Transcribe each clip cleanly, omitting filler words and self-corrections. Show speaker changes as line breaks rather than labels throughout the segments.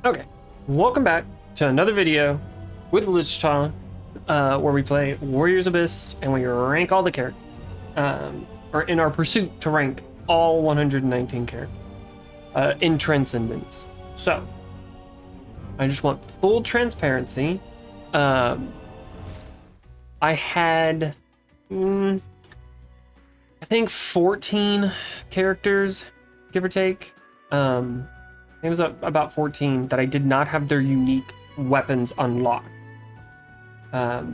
Okay, welcome back to another video with Lichta, where we play Warriors Abyss and we rank all the characters, or in our pursuit to rank all 119 characters in Transcendence. So, I just want full transparency. I had, I think 14 characters, give or take. It was about 14 that I did not have their unique weapons unlocked. I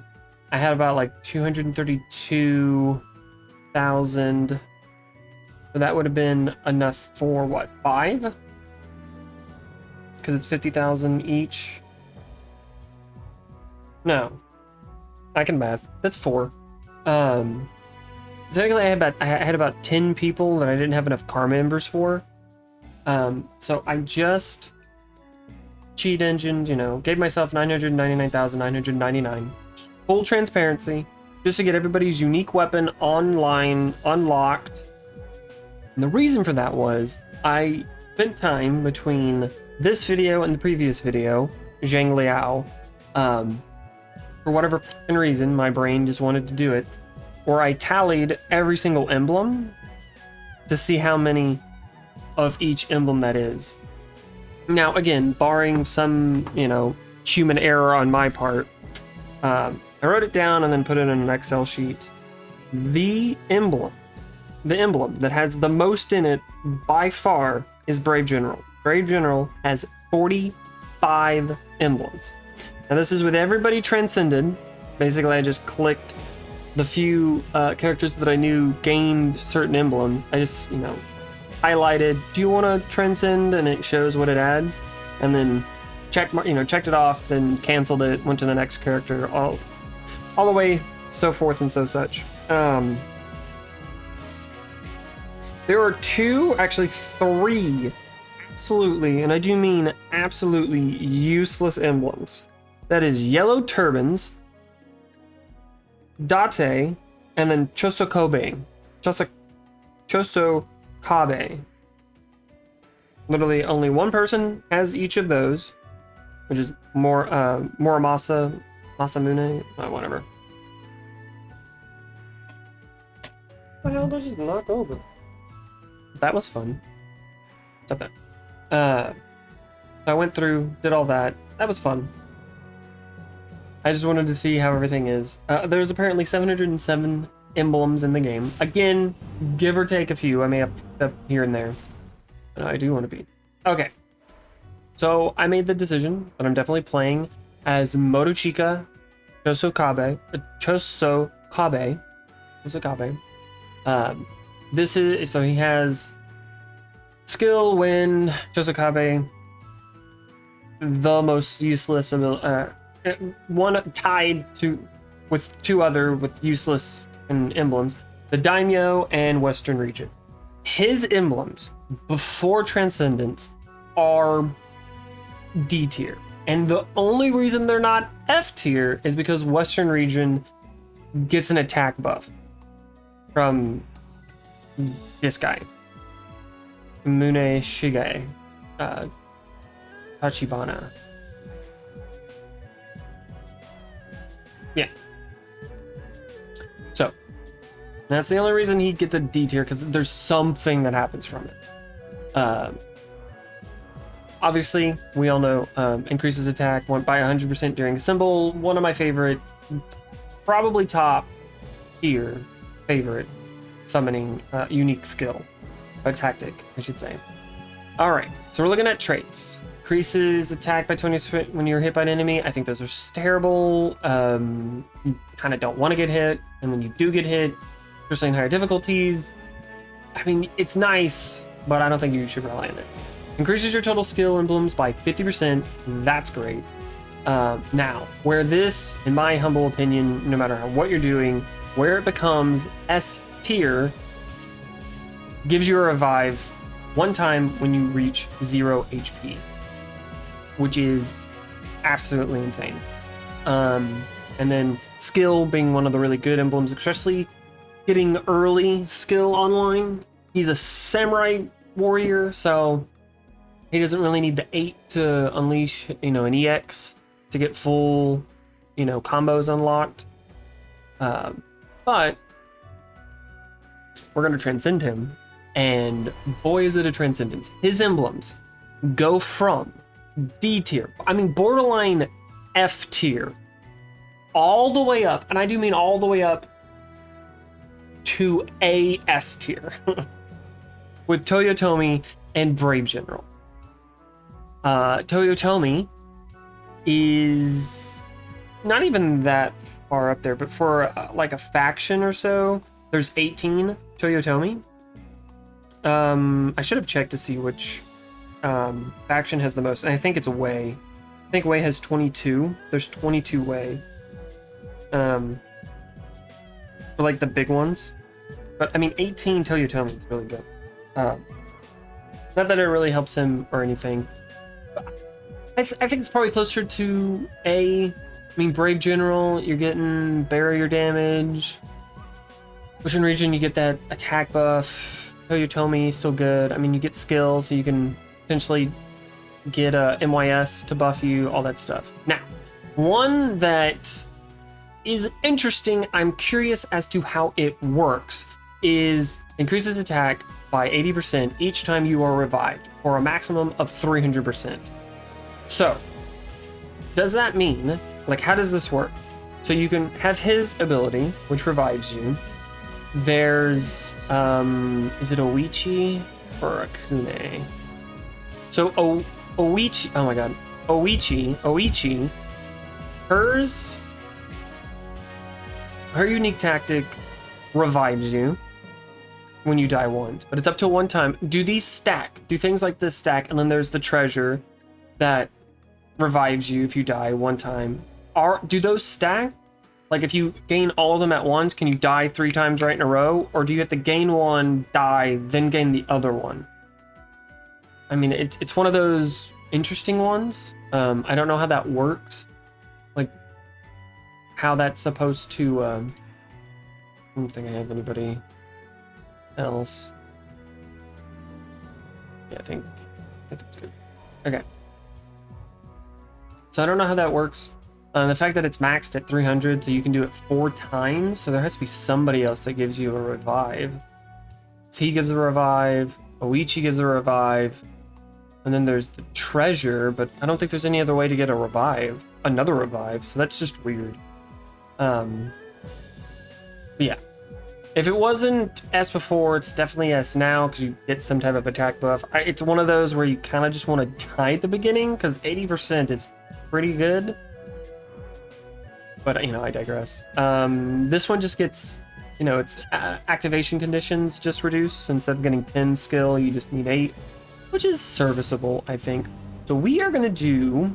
had about like 232,000. So that would have been enough for what, 5? Because it's 50,000 each. No, I can math. That's 4. Technically, I had about 10 people that I didn't have enough car members for. So I just cheat engined, gave myself 999,999. Full transparency, just to get everybody's unique weapon online unlocked. And the reason for that was I spent time between this video and the previous video, Zhang Liao. For whatever reason, my brain just wanted to do it, where I tallied every single emblem to see how many of each emblem that is. Now, again, barring some, human error on my part, I wrote it down and then put it in an Excel sheet. The emblem that has the most in it by far is Brave General. Brave General has 45 emblems. Now, this is with everybody transcended. Basically, I just clicked the few characters that I knew gained certain emblems. I just, highlighted, do you want to transcend, and it shows what it adds, and then checked it off, then canceled it, went to the next character, all the way, so forth and so such. There are 3 absolutely, and I do mean absolutely useless emblems. That is Yellow Turbans, Date, and then Chosokabe. Chosokabe. Literally only one person has each of those, which is Masamune, whatever. What the hell did I just knock over? That was fun. Stop that. So I went through, did all that. That was fun. I just wanted to see how everything is. There's apparently 707 emblems in the game. Again, give or take a few. I may have up here and there. But I do want to beat. Okay. So I made the decision that I'm definitely playing as Motochika Chosokabe. This is, so he has skill when Chosokabe, the most useless, one tied to with 2 other with useless emblems, the Daimyo and Western Region. His emblems before Transcendence are D tier, and the only reason they're not F tier is because Western Region gets an attack buff from this guy, Mune Shige, Tachibana. Yeah. So, that's the only reason he gets a D tier, because there's something that happens from it. Obviously, we all know increases attack by 100% during a symbol. One of my favorite, probably top tier favorite summoning unique skill, a tactic, I should say. All right, so we're looking at traits. Increases attack by 20% when you're hit by an enemy. I think those are terrible. You kind of don't want to get hit, and when you do get hit, especially in higher difficulties, I mean, it's nice, but I don't think you should rely on it. Increases your total skill emblems by 50%. That's great. Now, where this, in my humble opinion, no matter what you're doing, where it becomes S tier, gives you a revive one time when you reach 0 HP, which is absolutely insane. And then skill being one of the really good emblems, especially getting early skill online. He's a samurai warrior, so He doesn't really need the 8 to unleash, an EX to get full, combos unlocked. But we're going to transcend him. And boy, is it a transcendence. His emblems go from D tier, borderline F tier, all the way up, and I do mean all the way up to A S tier with Toyotomi and Brave General. Toyotomi is not even that far up there, but for like a faction or so, there's 18 Toyotomi. I should have checked to see which faction has the most, and I think it's Wei. I think Wei has 22. There's 22 Wei. For like the big ones. But 18 Toyotomi is really good. Not that it really helps him or anything. I think it's probably closer to A. Brave General, you're getting barrier damage. Ocean Region, you get that attack buff. Toyotomi, still good. You get skill, so you can potentially get MYS to buff you, all that stuff. Now, one that is interesting, I'm curious as to how it works, is increases attack by 80% each time you are revived, for a maximum of 300%. So, does that mean, how does this work? So you can have his ability, which revives you. There's, is it Oichi or Akune? So Oichi, oh my god, Oichi, her unique tactic revives you when you die once, but it's up to one time. Do these stack? Do things like this stack? And then there's the treasure that revives you if you die one time. Do those stack? Like if you gain all of them at once, can you die 3 times right in a row? Or do you have to gain one, die, then gain the other one? It's one of those interesting ones. I don't know how that works. Like how that's supposed to, I don't think I have anybody else. Yeah, I think that's good. Okay. So I don't know how that works. The fact that it's maxed at 300, so you can do it 4 times, so there has to be somebody else that gives you a revive. T gives a revive, Oichi gives a revive, and then there's the treasure, but I don't think there's any other way to get another revive, so that's just weird. But yeah. If it wasn't S before, it's definitely S now, because you get some type of attack buff. It's one of those where you kind of just want to die at the beginning, because 80% is pretty good. But, I digress. This one just gets, its activation conditions just reduced. So instead of getting 10 skill, you just need 8, which is serviceable, I think. So we are going to do...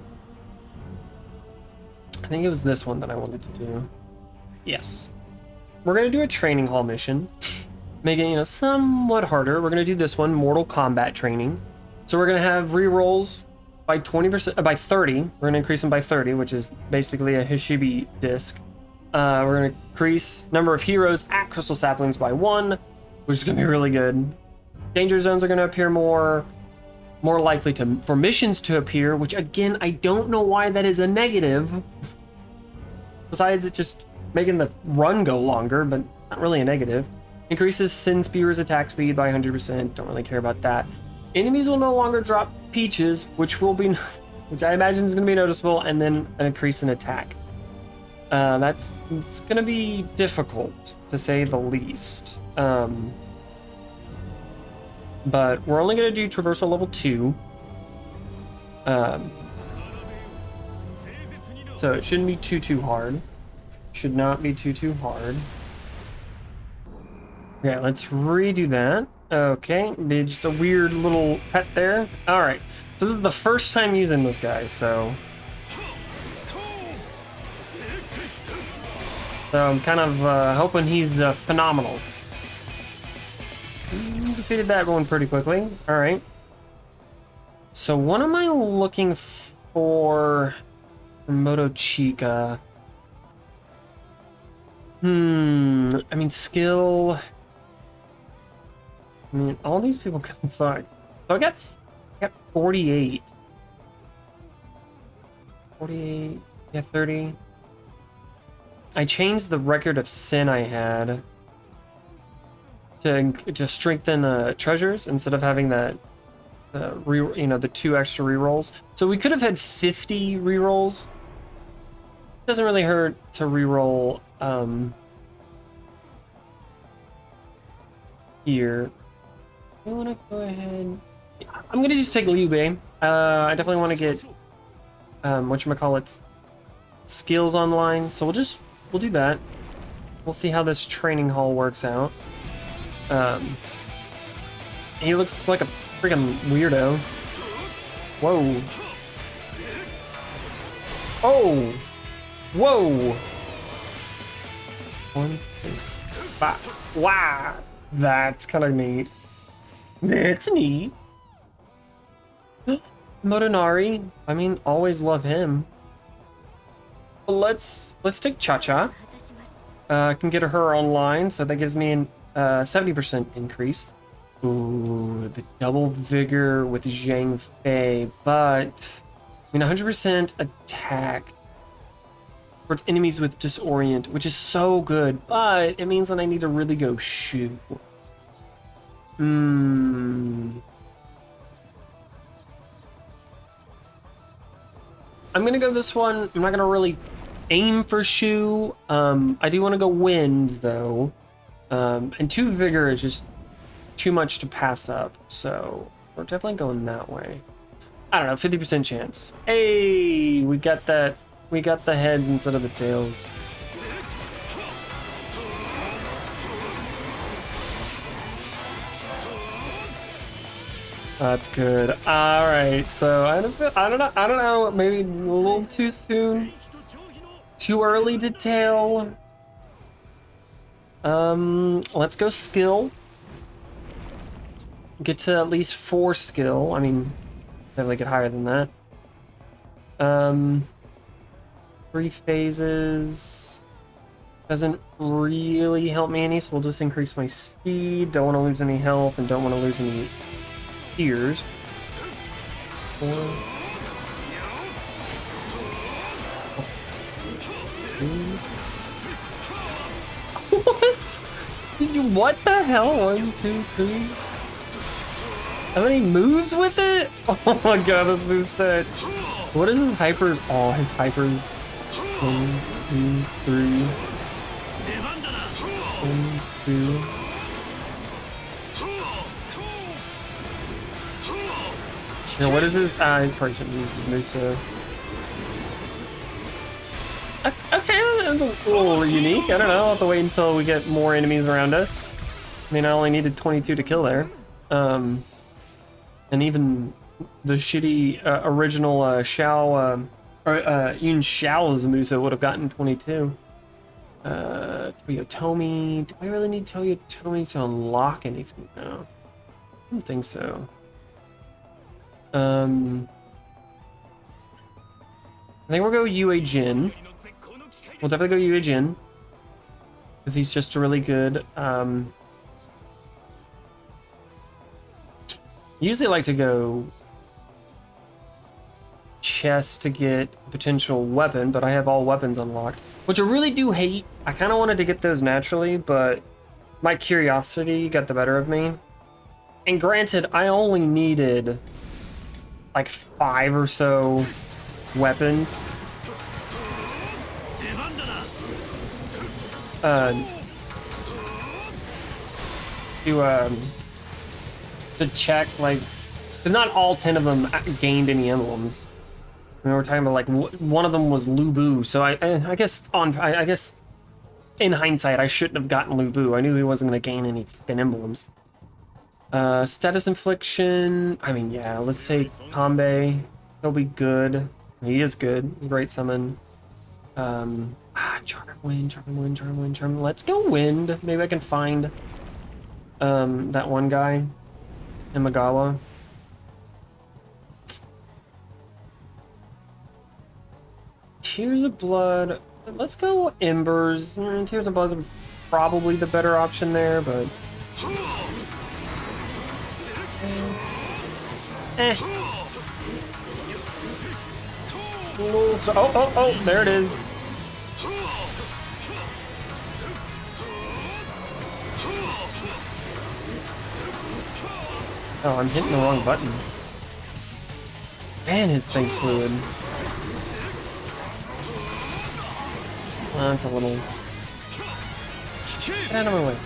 I think it was this one that I wanted to do. Yes. We're going to do a training hall mission. Make it, somewhat harder. We're going to do this one, Mortal Kombat training. So we're going to have rerolls by 20%, by 30. We're going to increase them by 30, which is basically a Hishibi disc. We're going to increase number of heroes at Crystal Saplings by 1, which is going to be really good. Danger zones are going to appear more likely for missions to appear, which again, I don't know why that is a negative. Besides it just making the run go longer, but not really a negative. Increases Sin Spear's attack speed by 100%. Don't really care about that. Enemies will no longer drop peaches, which I imagine is going to be noticeable, and then an increase in attack. It's going to be difficult, to say the least. But we're only going to do Traversal level 2. So it shouldn't be too hard. Should not be too hard. Okay, let's redo that. Okay, just a weird little cut there. All right, so this is the first time using this guy, so I'm kind of hoping he's phenomenal. Defeated that one pretty quickly. All right. So what am I looking for Moto Chica? Skill. All these people can suck. So I got 48. 48, yeah, 30. I changed the record of sin I had to strengthen treasures instead of having that the 2 extra rerolls. So we could have had 50 rerolls. Doesn't really hurt to reroll here. I want to go ahead. I'm gonna just take Liu Bei. I definitely want to get whatchamacallit, skills online. So we'll do that. We'll see how this training hall works out. He looks like a freaking weirdo. Whoa. Oh. Whoa. 1, 2, 5. Wow. That's kind of neat. That's neat. Motonari. I mean, always love him. Let's take Cha-Cha. I can get her online, so that gives me an 70% increase. Ooh, the double vigor with Zhang Fei, but I mean 100% attack towards enemies with disorient, which is so good, but it means that I need to really go shoot. I'm gonna go this one. I'm not gonna really aim for Shu. I do want to go wind though, and 2 vigor is just too much to pass up, so we're definitely going that way. I don't know, 50% chance. Hey, we got that. We got the heads instead of the tails. That's good. All right, so I don't know. Maybe a little too soon, too early to tell. Let's go skill. Get to at least 4 skill. I mean, definitely get higher than that. 3 phases doesn't really help me any, so we'll just increase my speed. Don't want to lose any health and don't want to lose any tears. 4. What? What the hell? 1, 2, 3. How many moves with it? Oh my god, this moveset. What is his hypers? Oh, his hypers. 1, 2, 3. 1, 2. Now, what is this? I probably shouldn't use his moveset. Okay, that's a little unique. I don't know. I'll have to wait until we get more enemies around us. I mean, I only needed 22 to kill there. And even the shitty original Yun Xiao's Musou would have gotten 22. Toyotomi. Do I really need Toyotomi to unlock anything now? I don't think so. I think we'll go Yue Jin. We'll definitely go Yue Jin. Because he's just really good. Usually like to go chest to get potential weapon, but I have all weapons unlocked, which I really do hate. I kind of wanted to get those naturally, but my curiosity got the better of me. And granted, I only needed like 5 or so weapons. To check, like, because not all 10 of them gained any emblems. I mean, we're talking about like one of them was Lu Bu, so I guess in hindsight I shouldn't have gotten Lu Bu. I knew he wasn't going to gain any fucking emblems. Status infliction. I mean, yeah, let's take Kanbei. He'll be good. He is good. Great summon. Charm wind. Let's go wind. Maybe I can find that one guy. Imagawa. Tears of Blood. Let's go Embers. Tears of Blood is probably the better option there, but Oh, there it is. Oh, I'm hitting the wrong button. Man, his thing's fluid. That's a little... Get out of my way.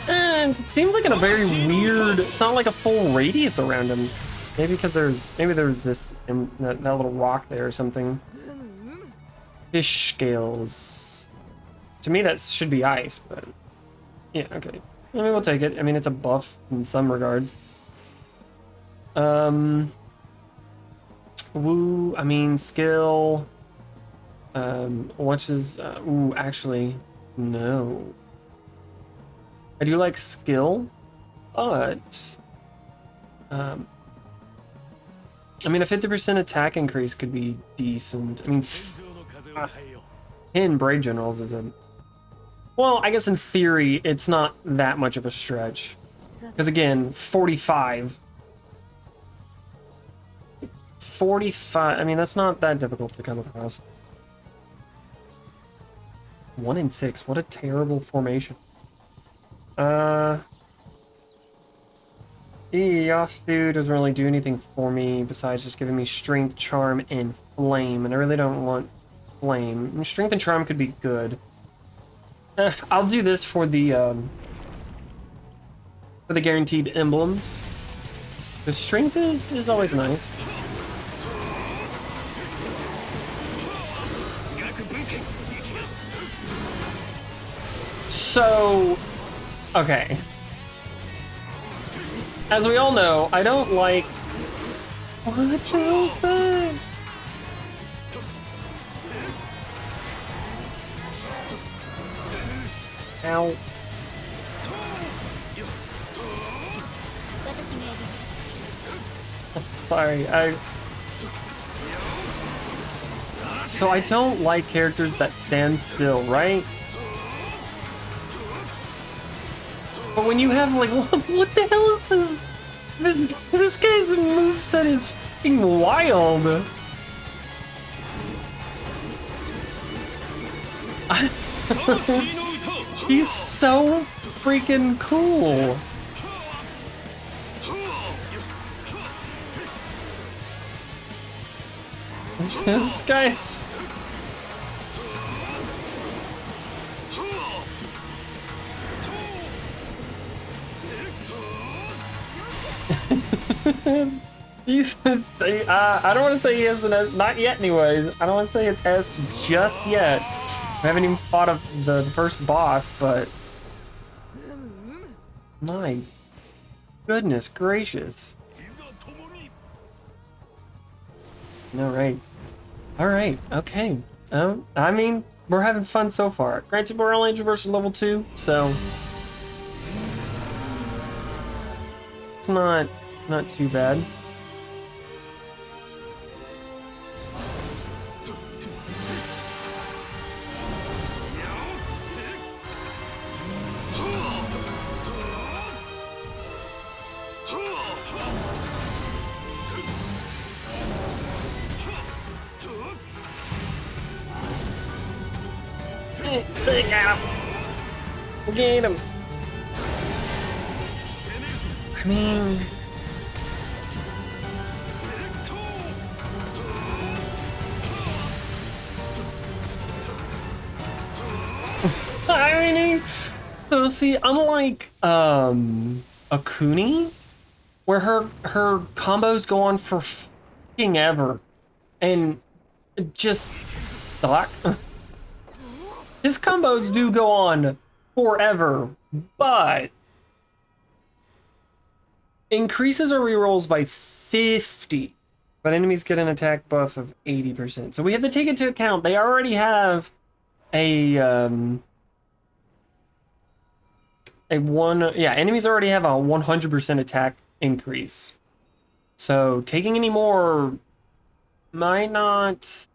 And it seems like in a very weird... It's not like a full radius around him. Maybe because there's this... that little rock there or something. Fish scales. To me, that should be ice, but... Yeah, okay. I mean, we'll take it. I mean, it's a buff in some regards. Woo, I mean, skill. What's his... ooh, actually, no. I do like skill, but... I mean, a 50% attack increase could be decent. I mean, 10 Brave Generals isn't... Well, I guess in theory, it's not that much of a stretch. Because again, 45. 45, I mean, that's not that difficult to come across. 1 in 6, what a terrible formation. Yasu doesn't really do anything for me besides just giving me Strength, Charm, and Flame, and I really don't want Flame. I mean, Strength and Charm could be good. I'll do this for the guaranteed emblems. The Strength is always nice. So, okay. As we all know, I don't like... What the hell is that? Ow. Sorry, So I don't like characters that stand still, right? But when you have like, what the hell is this? This guy's moveset is fucking wild. He's so freaking cool. This guy's... I don't want to say he has an S, not yet anyways. I don't want to say it's S just yet. I haven't even fought of the first boss, but... My goodness gracious. Alright. Alright, okay. I mean, we're having fun so far. Granted, we're only versus level 2, so... It's not too bad. Get him. I mean... I mean, so see, unlike Akuni, where her combos go on for fucking ever, and just suck. His combos do go on forever, but increases our rerolls by 50, but enemies get an attack buff of 80%. So we have to take into account they already have enemies already have a 100% attack increase. So taking any more might not...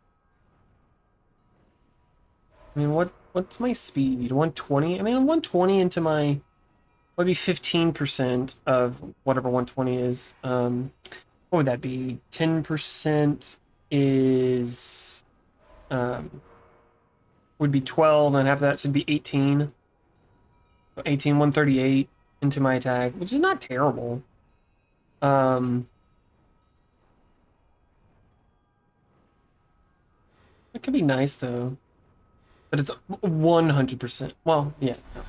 I mean, what's my speed? 120? I mean, 120 into my... Maybe 15% of whatever 120 is. what would that be? 10% is would be 12, and half of that should be 18. 18, 138 into my attack, which is not terrible. It could be nice though, but it's 100%. Well, yeah. No.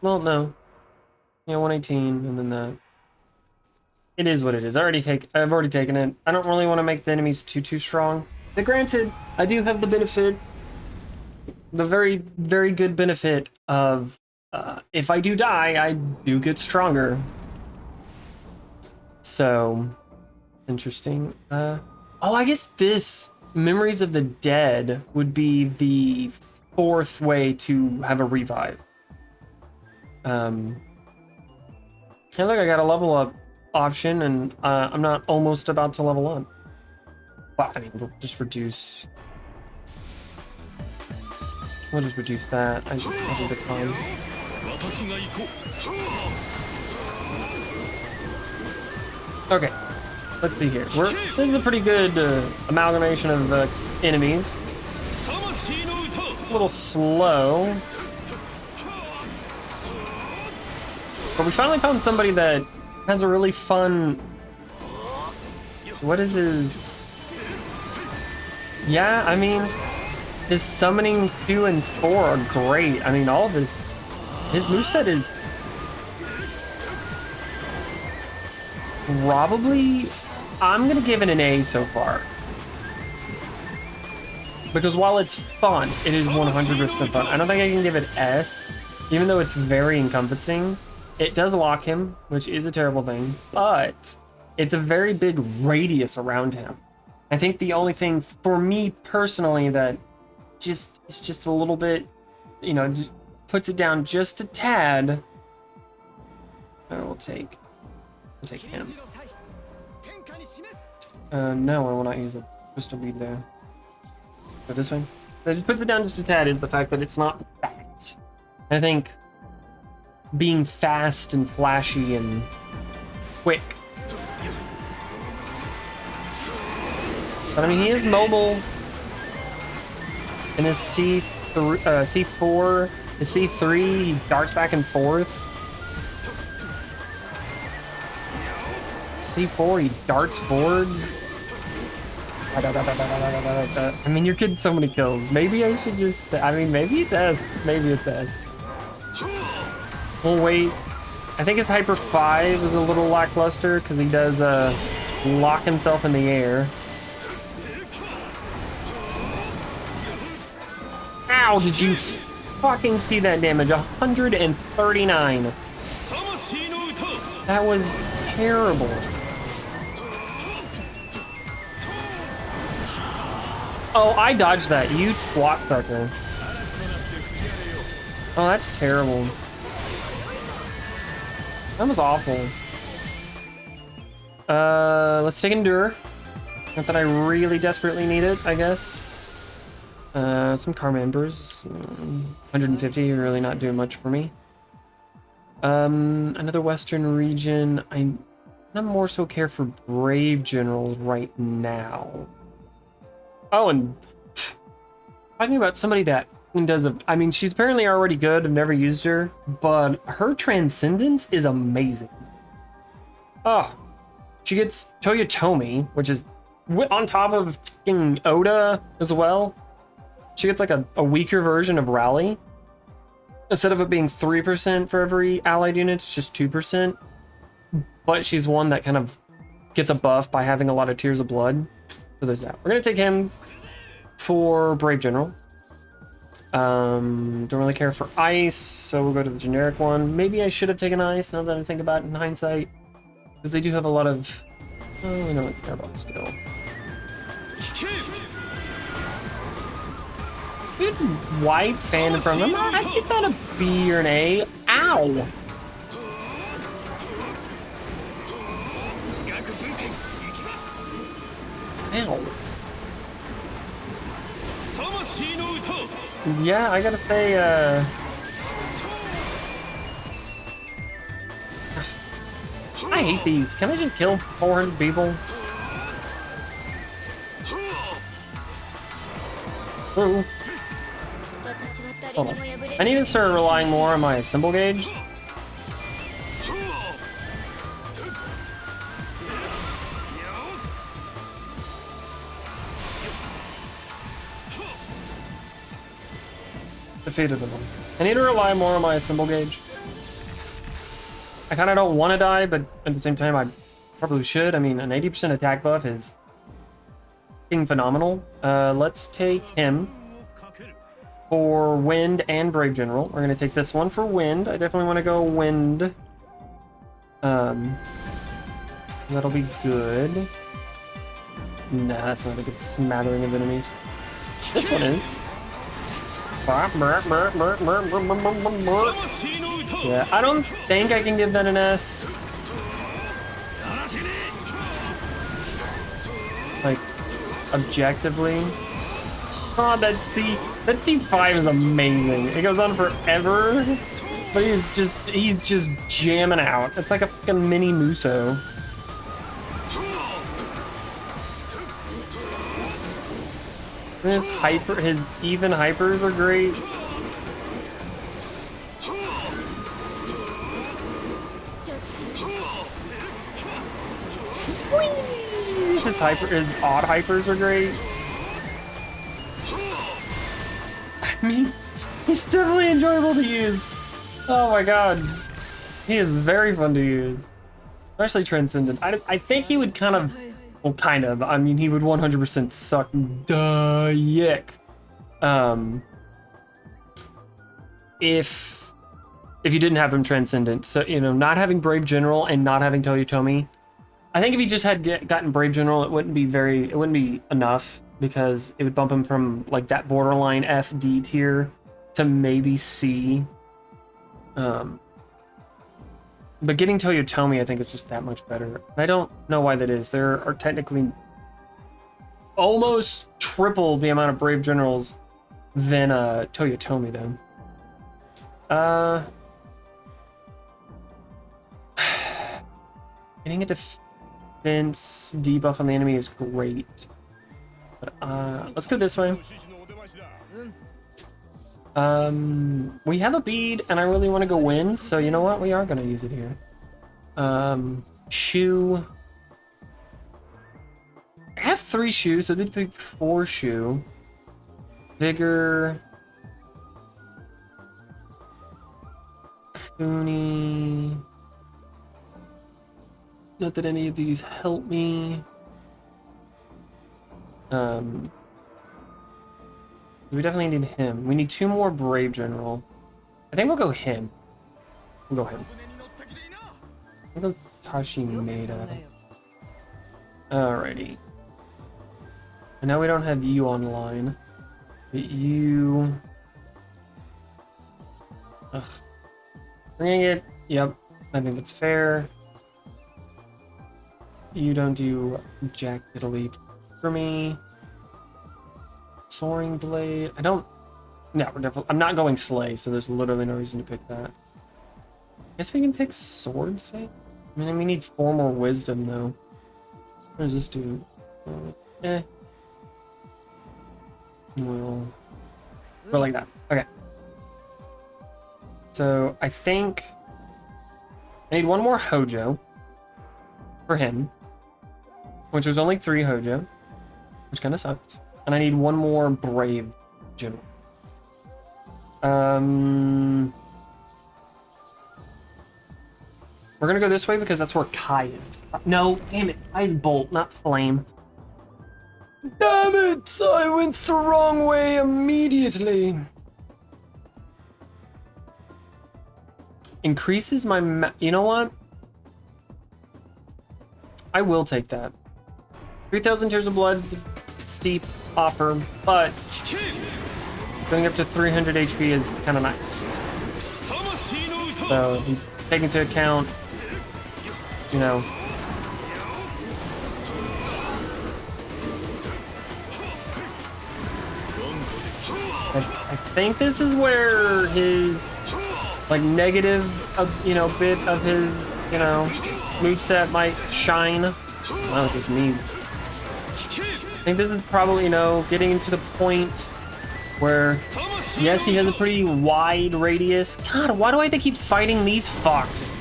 Well, no. Yeah, 118, and then that. It is what it is. I've already taken it. I don't really want to make the enemies too strong. But granted, I do have the benefit, the very, very good benefit of if I do die, I do get stronger. So, interesting. Oh, I guess this Memories of the Dead would be the 4th way to have a revive. Hey, look, I got a level up option, and I'm not almost about to level up. But I mean, we'll just reduce. We'll just reduce that. I think that's fine. Okay, let's see here. This is a pretty good amalgamation of enemies. A little slow. But we finally found somebody that has a really fun... What is his... Yeah, I mean, his summoning 2 and 4 are great. I mean, all of his moveset is probably... I'm gonna give it an A so far. Because while it's fun, it is 100% fun. I don't think I can give it S, even though it's very encompassing. It does lock him, which is a terrible thing, but it's a very big radius around him. I think the only thing for me personally that is just a little bit, you know, puts it down just a tad. We'll take him. No, I will not use it. Crystal bead there. Go this way. That just puts it down just a tad is the fact that it's not fast. I think being fast and flashy and quick. But I mean, he is mobile. And his C4, his C3, he darts back and forth. C4, he darts forwards. I mean, you're getting so many kills. Maybe I should just say, I mean, maybe it's S. Maybe it's S. We'll wait. I think his Hyper 5 is a little lackluster because he does lock himself in the air. Ow, did you fucking see that damage? 139. That was terrible. Oh, I dodged that. You twat sucker. Oh, that's terrible. That was awful. Let's take Endure. Not that I really desperately need it, I guess. Some car members. 150, really not doing much for me. Another Western region. I'm more so care for Brave Generals right now. Oh, and talking about somebody that does I mean, she's apparently already good. I've never used her, but her Transcendence is amazing. Oh, she gets Toyotomi, which is on top of fucking Oda as well. She gets like a weaker version of Rally. Instead of it being 3% for every allied unit, it's just 2%. But she's one that kind of gets a buff by having a lot of Tears of Blood. So there's that. We're gonna take him for Brave General. Don't really care for Ice, so we'll go to the generic one. Maybe I should have taken Ice now that I think about it in hindsight. Because they do have a lot of... Oh, I don't care about skill. Good white fan in front of them. I get that a B or an A. Ow! Ow. Yeah, I gotta say, I I hate these. Can I just kill 400 people? Ooh. Hold on. I need to start relying more on my symbol gauge. Defeated them. I need to rely more on my symbol gauge. I kind of don't want to die, but at the same time, I probably should. I mean, an 80% attack buff is fucking phenomenal. Let's take him for Wind and Brave General. We're going to take this one for Wind. I definitely want to go Wind. That'll be good. Nah, that's not a good smattering of enemies. This one is. Yeah, I don't think I can give that an S. Like, objectively. Oh, that C5 is amazing. It goes on forever, but he's just jamming out. It's like a fucking mini Musou. His even hypers are great. His odd hypers are great. I mean, he's definitely enjoyable to use. Oh my god. He is very fun to use. Especially Transcendent. I think he would kind of, well, kind of. I mean, he would 100% suck dick. If you didn't have him Transcendent. So, you know, not having Brave General and not having Toyotomi. I think if he just had gotten Brave General, it wouldn't be enough, because it would bump him from like that borderline F, D tier to maybe C. But getting Toyotomi, I think, is just that much better. I don't know why that is. There are technically almost triple the amount of Brave Generals than Toyotomi, though. Getting a defense debuff on the enemy is great. But let's go this way. We have a bead, and I really want to go Wind, so you know what? We are going to use it here. Shoe. I have 3 shoes, so they'd pick 4 shoe. Vigor. Cooney. Not that any of these help me. We definitely need him. We need 2 more Brave General. I think we'll go him. We'll go him. We'll go Tashimeda. Alrighty. I know we don't have you online, but you... Ugh. Bringing it. Yep. I think that's fair. You don't do Jack Diddley for me. Soaring Blade. I don't. No, we're definitely. I'm not going Slay, so there's literally no reason to pick that. I guess we can pick Sword State. I mean, we need 4 more Wisdom though. What does this do? We'll go like that. Okay. So I think I need 1 more Hojo for him, which is only 3 Hojo, which kind of sucks. And I need 1 more Brave General. We're gonna go this way because that's where Kai is. No, damn it. Kai's Bolt, not Flame. Damn it! I went the wrong way immediately. Increases my... You know what? I will take that. 3,000 Tears of Blood, steep offer, but going up to 300 HP is kind of nice. So, take into account, you know, I think this is where his like negative, you know, bit of his, you know, moveset might shine. Wow, it was me. I think this is probably, you know, getting to the point where, yes, he has a pretty wide radius. God, why do I have to keep fighting these fucks?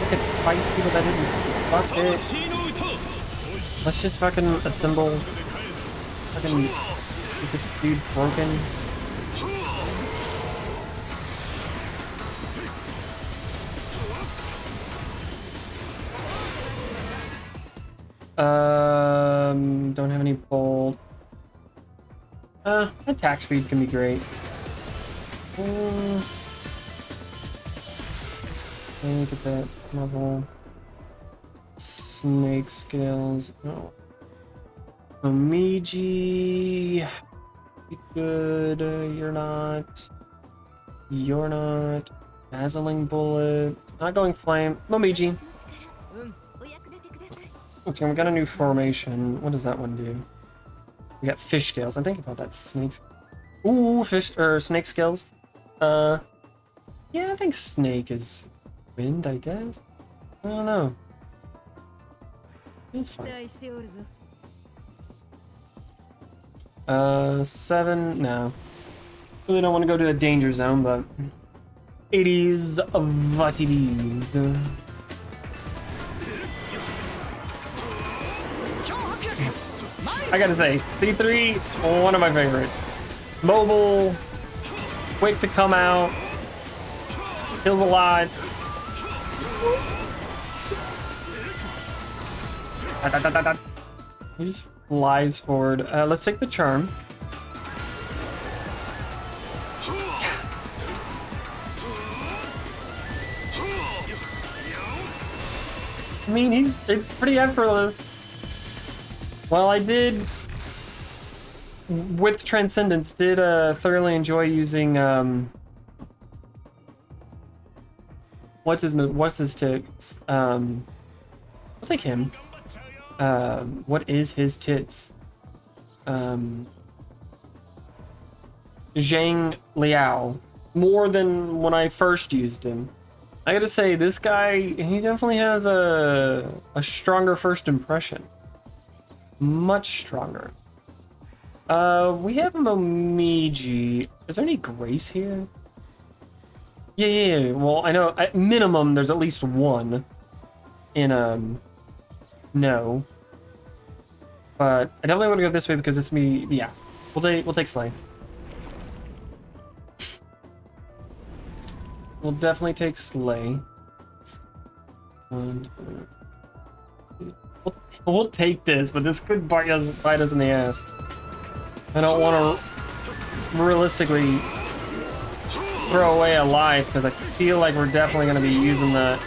I could fight people that didn't. Fuck it. Let's just fucking assemble. Fucking get this dude broken. Don't have any bolt. Attack speed can be great. Look at that level. Snake scales. Oh. Omiji. Good. You're not. You're not. Dazzling bullets. Not going flame. Momiji. Okay, we got a new formation. What does that one do? We got fish scales. I'm thinking about that snakes. Ooh, fish or snake scales. Yeah, I think snake is wind, I guess. I don't know. It's fine. 7, no. Really don't want to go to a danger zone, but it is what it is. I gotta say, C3, one of my favorites. Mobile, quick to come out, kills a lot. He just flies forward. Let's take the charm. I mean, it's pretty effortless. Well, I did, with Transcendence, thoroughly enjoy using, what's his tits? I'll take him. What is his tits? Zhang Liao. More than when I first used him. I gotta say, this guy, he definitely has a stronger first impression. Much stronger. We have Momiji. Is there any grace here? Yeah. Well, I know at minimum there's at least one in no. But I definitely want to go this way because it's me. Yeah, we'll take Slay. We'll definitely take Slay. 1, 2. We'll take this, but this could bite us in the ass. I don't want to realistically throw away a life because I feel like we're definitely going to be using that.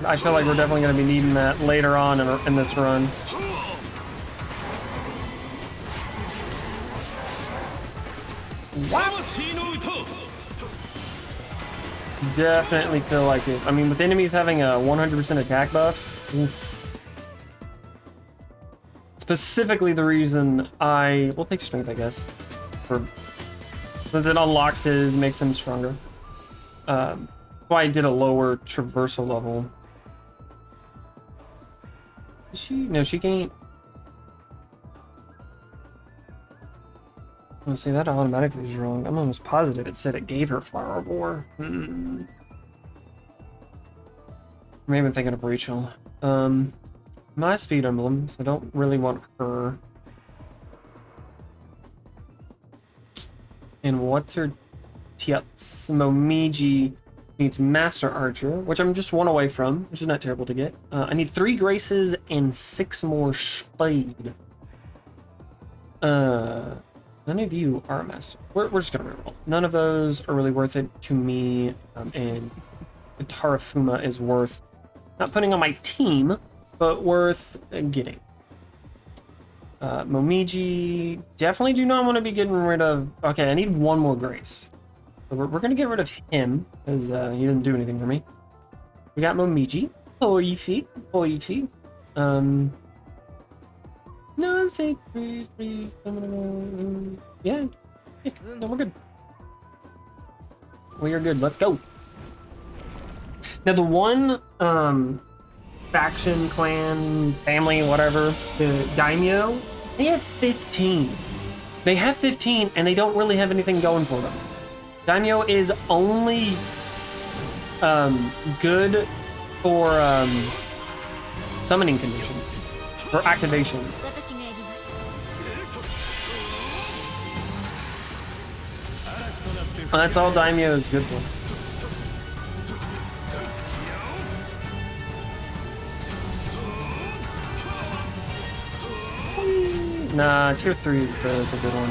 I feel like we're definitely going to be needing that later on in this run. Wow. Definitely feel like it. I mean, with enemies having a 100% attack buff, specifically the reason we'll take strength, I guess, since it unlocks his, makes him stronger. Why I did a lower traversal level. No, she gained. Oh, see, that automatically is wrong. I'm almost positive it said it gave her Flower of War. Maybe I'm thinking of Rachel. My speed emblem, so I don't really want her. And what's her Tiats? Momiji needs Master Archer, which I'm just 1 away from, which is not terrible to get. I need 3 Graces and 6 more Speed. None of you are a master. We're just gonna reroll. None of those are really worth it to me, and Tarafuma is worth not putting on my team, but worth getting. Momiji, definitely do not want to be getting rid of... Okay, I need one more Grace. So we're going to get rid of him, because he didn't do anything for me. We got Momiji. Poifi. Poifi. No, say please. Yeah. No, we're good. We are good. Let's go. Now the one faction, clan, family, whatever, the daimyo, they have 15. They have 15 and they don't really have anything going for them. Daimyo is only good for summoning conditions, for activations. That's all daimyo is good for. Nah, tier 3 is the good one.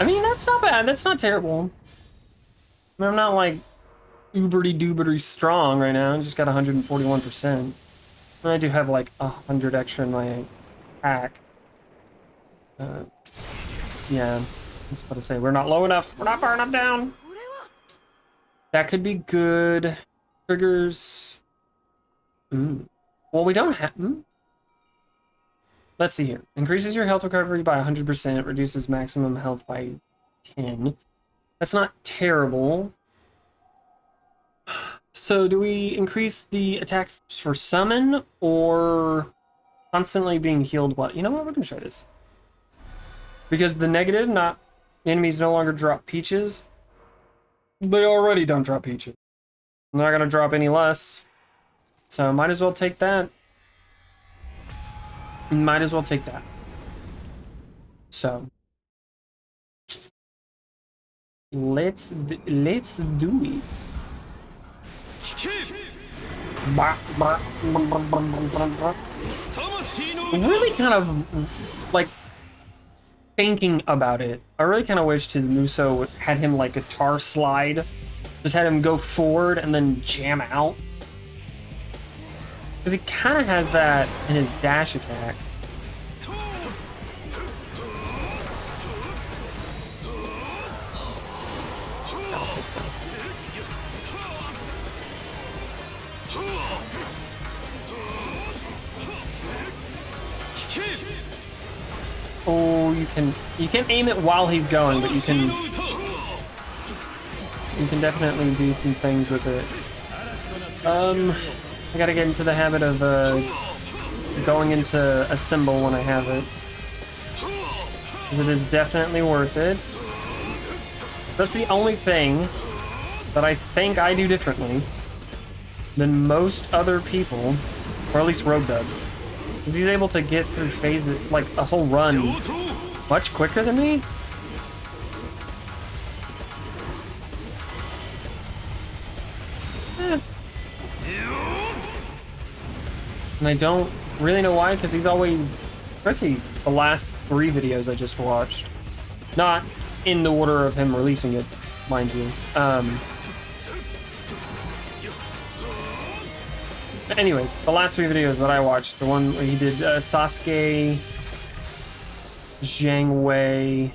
I mean, that's not bad. That's not terrible. I mean, I'm not like uberty-duberty strong right now. I just got 141%. And I do have like 100 extra in my pack. Yeah, I was about to say, we're not low enough. We're not far enough down. That could be good. Triggers. Well, we don't have... Let's see here. Increases your health recovery by 100%. Reduces maximum health by 10. That's not terrible. So do we increase the attack for summon or constantly being healed? What? You know what? We're going to try this. Because the negative, not enemies no longer drop peaches. They already don't drop peaches. I'm not going to drop any less. So might as well take that. Might as well take that. So let's do it. Really kind of like thinking about it, I really kind of wished his Musou had him like guitar slide, just had him go forward and then jam out, because he kind of has that in his dash attack. Oh, you can aim it while he's going, but you can definitely do some things with it. I gotta get into the habit of going into a symbol when I have it. It is definitely worth it. That's the only thing that I think I do differently than most other people, or at least road dubs. Because he's able to get through phases, like a whole run, much quicker than me. And I don't really know why, because he's always, especially the last 3 videos I just watched, not in the order of him releasing it, mind you. Anyways, the last 3 videos that I watched, the one where he did Sasuke, Zhang Wei,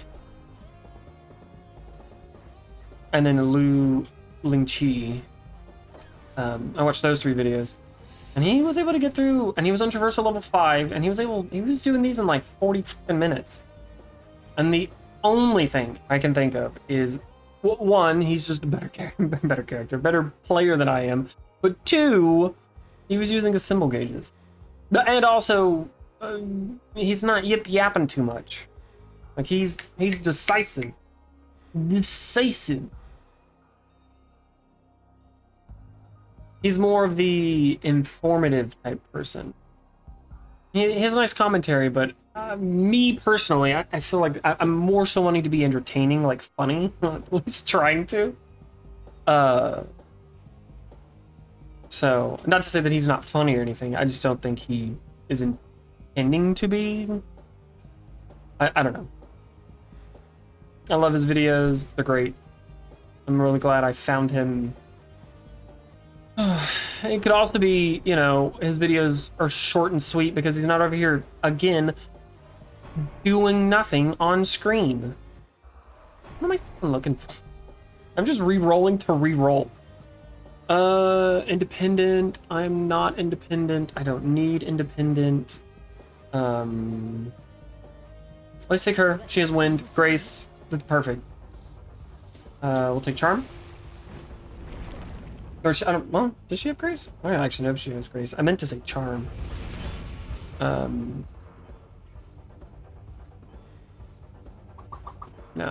and then Lu Lingqi. I watched those 3 videos, and he was able to get through, and he was on Traversal level 5, and he was doing these in like 40 minutes. And the only thing I can think of is, 1, he's just a better character, better player than I am, but 2, he was using his symbol gauges. And also, he's not yip-yapping too much. Like, he's decisive. Decisive. He's more of the informative type person. He has a nice commentary, but me personally, I feel like I'm more so wanting to be entertaining, like funny, at least trying to. So, not to say that he's not funny or anything, I just don't think he is intending to be. I don't know. I love his videos, they're great. I'm really glad I found him. It could also be, you know, his videos are short and sweet because he's not over here, again, doing nothing on screen. What am I fucking looking for? I'm just re-rolling to re-roll. Independent. I'm not independent. I don't need independent. Let's take her. She has wind. Grace. That's perfect. We'll take charm. Or I don't. Well, does she have grace? I don't actually know if she has grace. I meant to say charm. No. I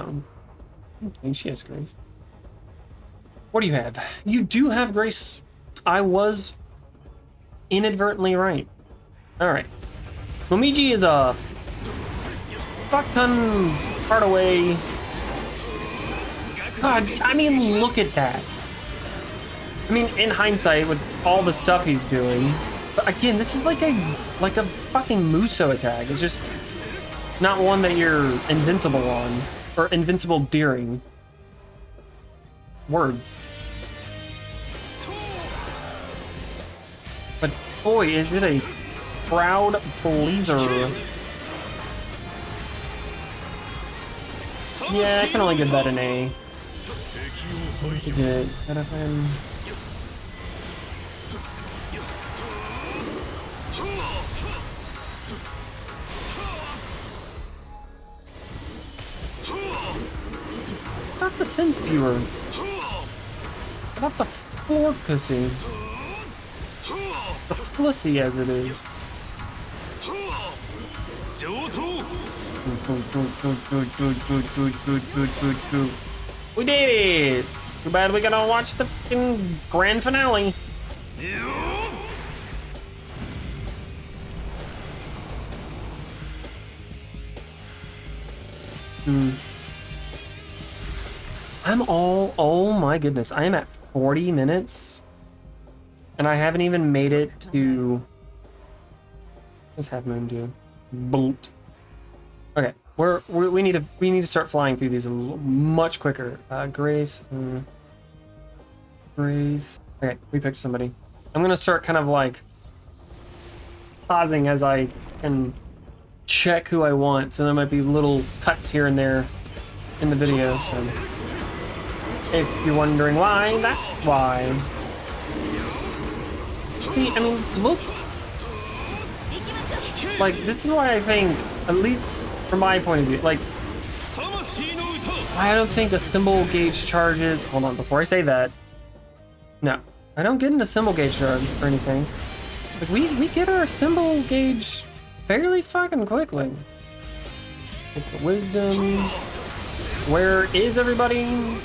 don't think she has grace. What do you have? You do have grace. I was inadvertently right. All right. Momiji is a fuck ton part away. God, I mean, look at that. I mean, in hindsight, with all the stuff he's doing, but again, this is like a fucking Musou attack. It's just not one that you're invincible on or invincible during. Words. But boy, is it a crowd pleaser. Yeah, I can only give that an A. Good. Out of him. Not the sin spewer. Not the floor pussy. The flussy as it is. Good. We did it! Too bad we gotta watch the fucking grand finale. Oh my goodness, I am at 40 minutes. And I haven't even made it to... What's Half Moon do? Bolt. Okay, we need to start flying through these a little, much quicker. Grace. Grace. Okay, we picked somebody. I'm gonna start kind of like pausing as I can check who I want. So there might be little cuts here and there in the video. So if you're wondering why, that's why. See, I mean, look. Like, this is why I think, at least from my point of view, like, I don't think a symbol gauge charges. Hold on, before I say that. No, I don't get into symbol gauge charge or anything. Like, we get our symbol gauge fairly fucking quickly. With the wisdom. Where is everybody?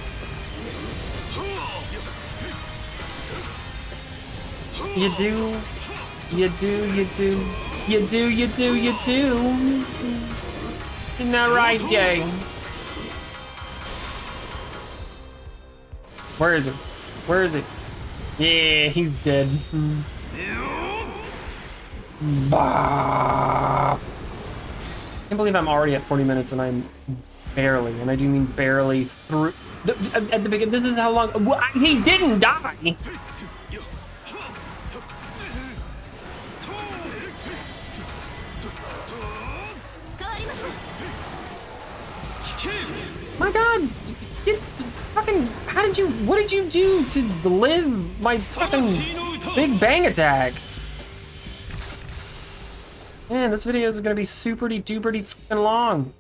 You do. Isn't that right, gang? Where is it? Where is it? Yeah, he's dead. Bah. I can't believe I'm already at 40 minutes and I'm barely, and I do mean barely, through. At the beginning, this is how long. He didn't die! My God! What did you do to live my fucking Big Bang attack? Man, this video is gonna be super-duper fucking long.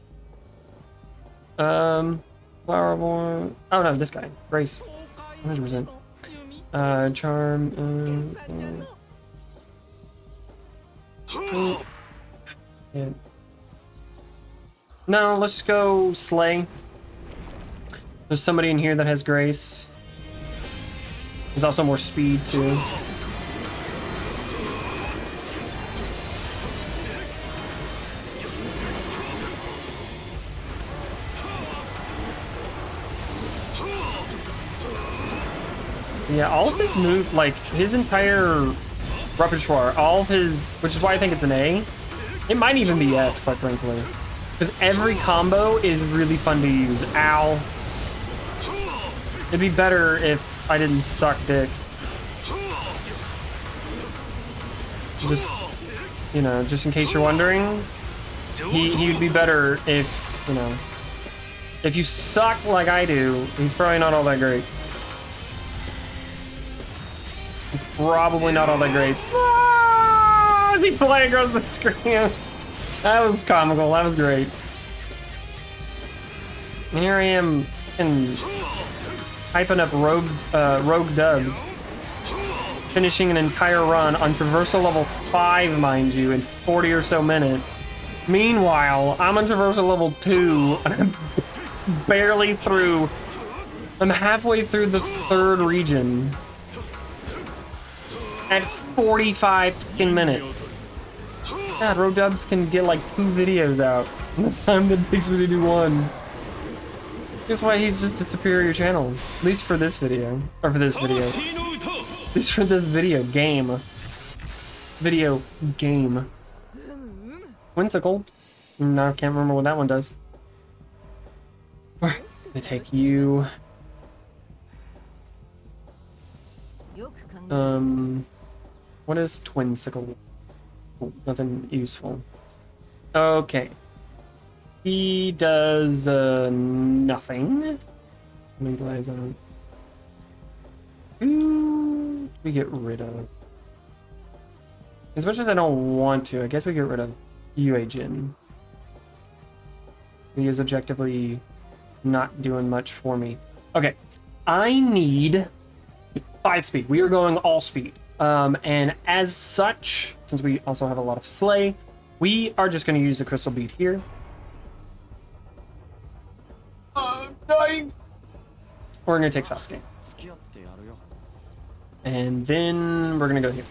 Flowerborn. Oh no, this guy. Grace. 100%. Charm. Yeah. No, let's go Slay. There's somebody in here that has grace. There's also more speed too. Yeah, all of his move, like his entire repertoire, all of his, which is why I think it's an A. It might even be S, quite frankly. Because every combo is really fun to use. Ow. It'd be better if I didn't suck dick. Just, you know, just in case you're wondering, he'd be better if, you know, if you suck like I do, he's probably not all that great. Probably not all that great. Ah, as he flying across the screen. That was comical. That was great. And here I am hyping up rogue dubs. Finishing an entire run on traversal level 5, mind you, in 40 or so minutes. Meanwhile, I'm on traversal level 2, and I'm barely through. I'm halfway through the 3rd region at 45 fucking minutes. God, rogue dubs can get like 2 videos out in the time that takes me to do 1. That's why he's just a superior channel, at least for this video, or for this video. At least for this video game. Whimsical. No, I can't remember what that one does. I'm gonna take you. What is twinsicle? Oh, nothing useful. Okay. He does nothing. Legalize on. Who we get rid of? As much as I don't want to, I guess we get rid of UA Jin. He is objectively not doing much for me. Okay, I need 5 speed. We are going all speed. And as such, since we also have a lot of Slay, we are just going to use the Crystal Bead here. Dying. We're going to take Sasuke. And then we're going to go here.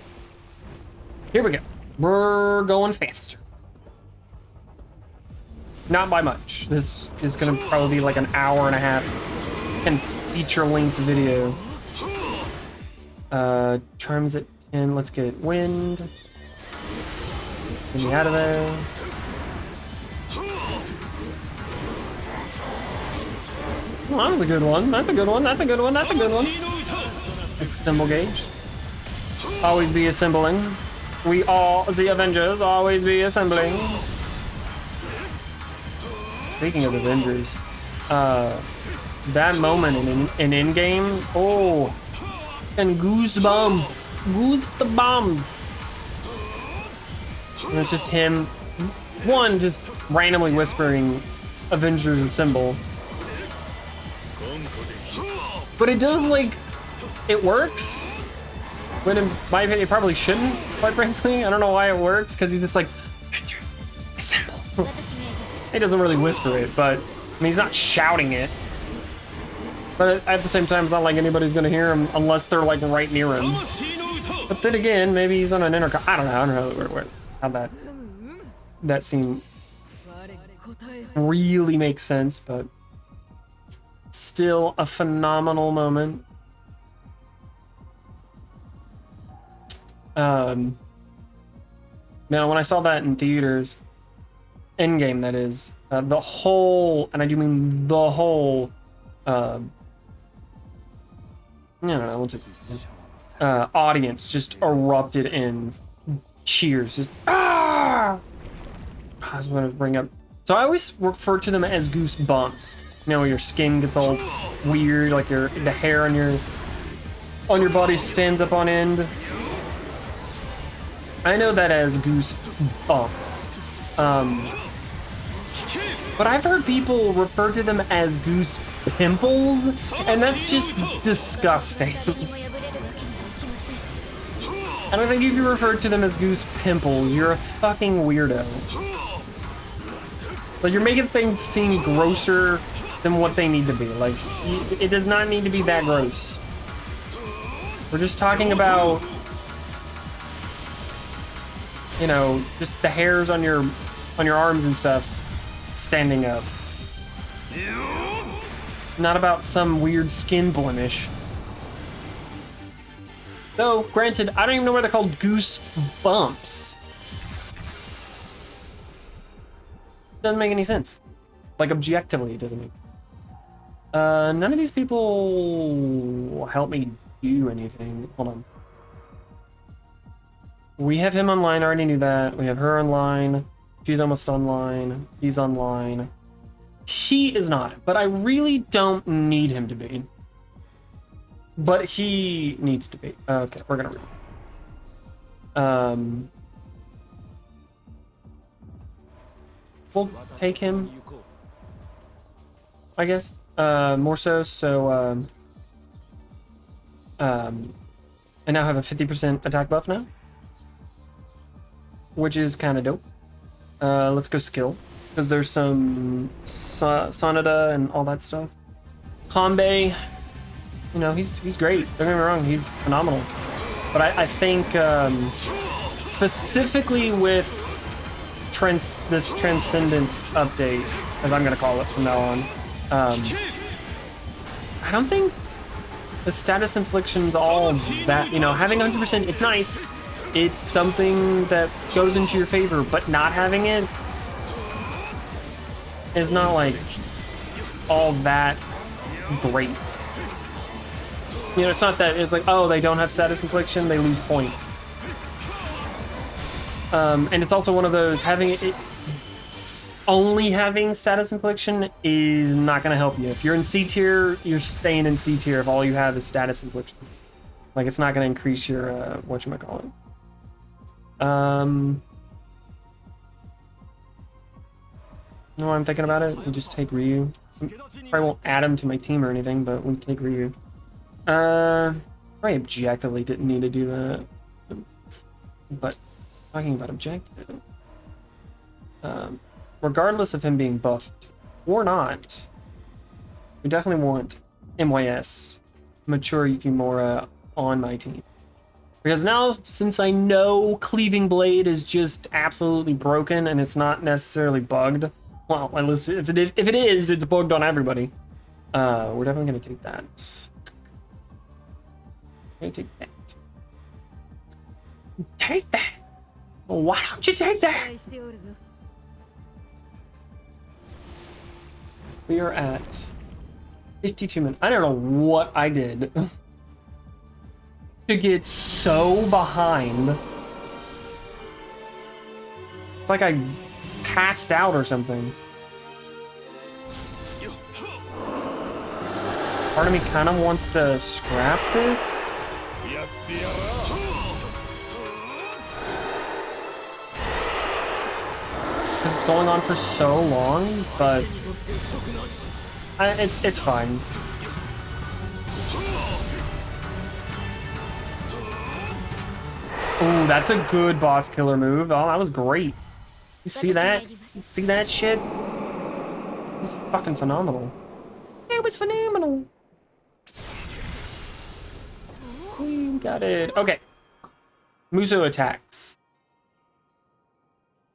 Here we go. We're going faster. Not by much. This is going to probably be like an hour and a half and feature-length video. Charms at 10. Let's get wind. Get me out of there. Oh, that was a good one. That's a good one. That's a good one. That's a good one. Symbol gauge. Always be assembling. We all, the Avengers, always be assembling. Speaking of Avengers, that moment in in-game, oh, and goosebumps. And it's just him, one, just randomly whispering Avengers Assemble. But it does, like, it works. But in my opinion, it probably shouldn't, quite frankly. I don't know why it works, because he's just like, Avengers Assemble. He doesn't really whisper it, but, I mean, he's not shouting it. But at the same time, it's not like anybody's gonna hear him unless they're, like, right near him. But then again, maybe he's on an intercom. I don't know how that scene really makes sense, but still a phenomenal moment. Now, when I saw that in theaters, in-game that is, the whole, and I do mean the whole, I don't know, what's it, audience just erupted in cheers, just, ah! I was gonna bring up, so I always refer to them as goosebumps. You know, your skin gets all weird, like the hair on your body stands up on end. I know that as goosebumps. But I've heard people refer to them as goose pimples, and that's just disgusting. I don't think if you refer to them as goose pimples, you're a fucking weirdo. Like, you're making things seem grosser than what they need to be. Like, it does not need to be that gross. We're just talking about, you know, just the hairs on your arms and stuff standing up. Not about some weird skin blemish. Though, granted, I don't even know why they're called goose bumps. Doesn't make any sense. Like, objectively, it doesn't make. None of these people help me do anything. Hold on. We have him online, I already knew that. We have her online. She's almost online. He's online. He is not, but I really don't need him to be. But he needs to be. Okay, we're gonna read. We'll take him, I guess. More so, I now have a 50% attack buff now, which is kind of dope. Let's go skill, because there's some Sonata and all that stuff. Kanbei, you know, he's great. Don't get me wrong, he's phenomenal. But I think specifically with this Transcendent update, as I'm gonna call it from now on, I don't think the status infliction's all that, you know, having 100%, it's nice. It's something that goes into your favor, but not having it is not like all that great. You know, it's not that it's like, oh, they don't have status infliction, they lose points. And it's also one of those, having it only having status infliction is not going to help you. If you're in C tier, you're staying in C tier if all you have is status infliction. Like, it's not going to increase your, whatchamacallit. No, I'm thinking about it. We just take Ryu. Probably won't add him to my team or anything, but we take Ryu. Probably objectively didn't need to do that. But talking about objective, regardless of him being buffed or not, we definitely want MYS, Mature Yukimura, on my team. Because now, since I know Cleaving Blade is just absolutely broken and it's not necessarily bugged, well, at least if it is, it's bugged on everybody. We're definitely gonna take that. Take that. Why don't you take that? We are at 52 minutes. I don't know what I did to get so behind. It's like I passed out or something. Part of me kind of wants to scrap this. Because it's going on for so long, but it's fine. Ooh, that's a good boss killer move. Oh, that was great. You see that? You see that shit? It was fucking phenomenal. It was phenomenal. We got it. Okay. Musou attacks.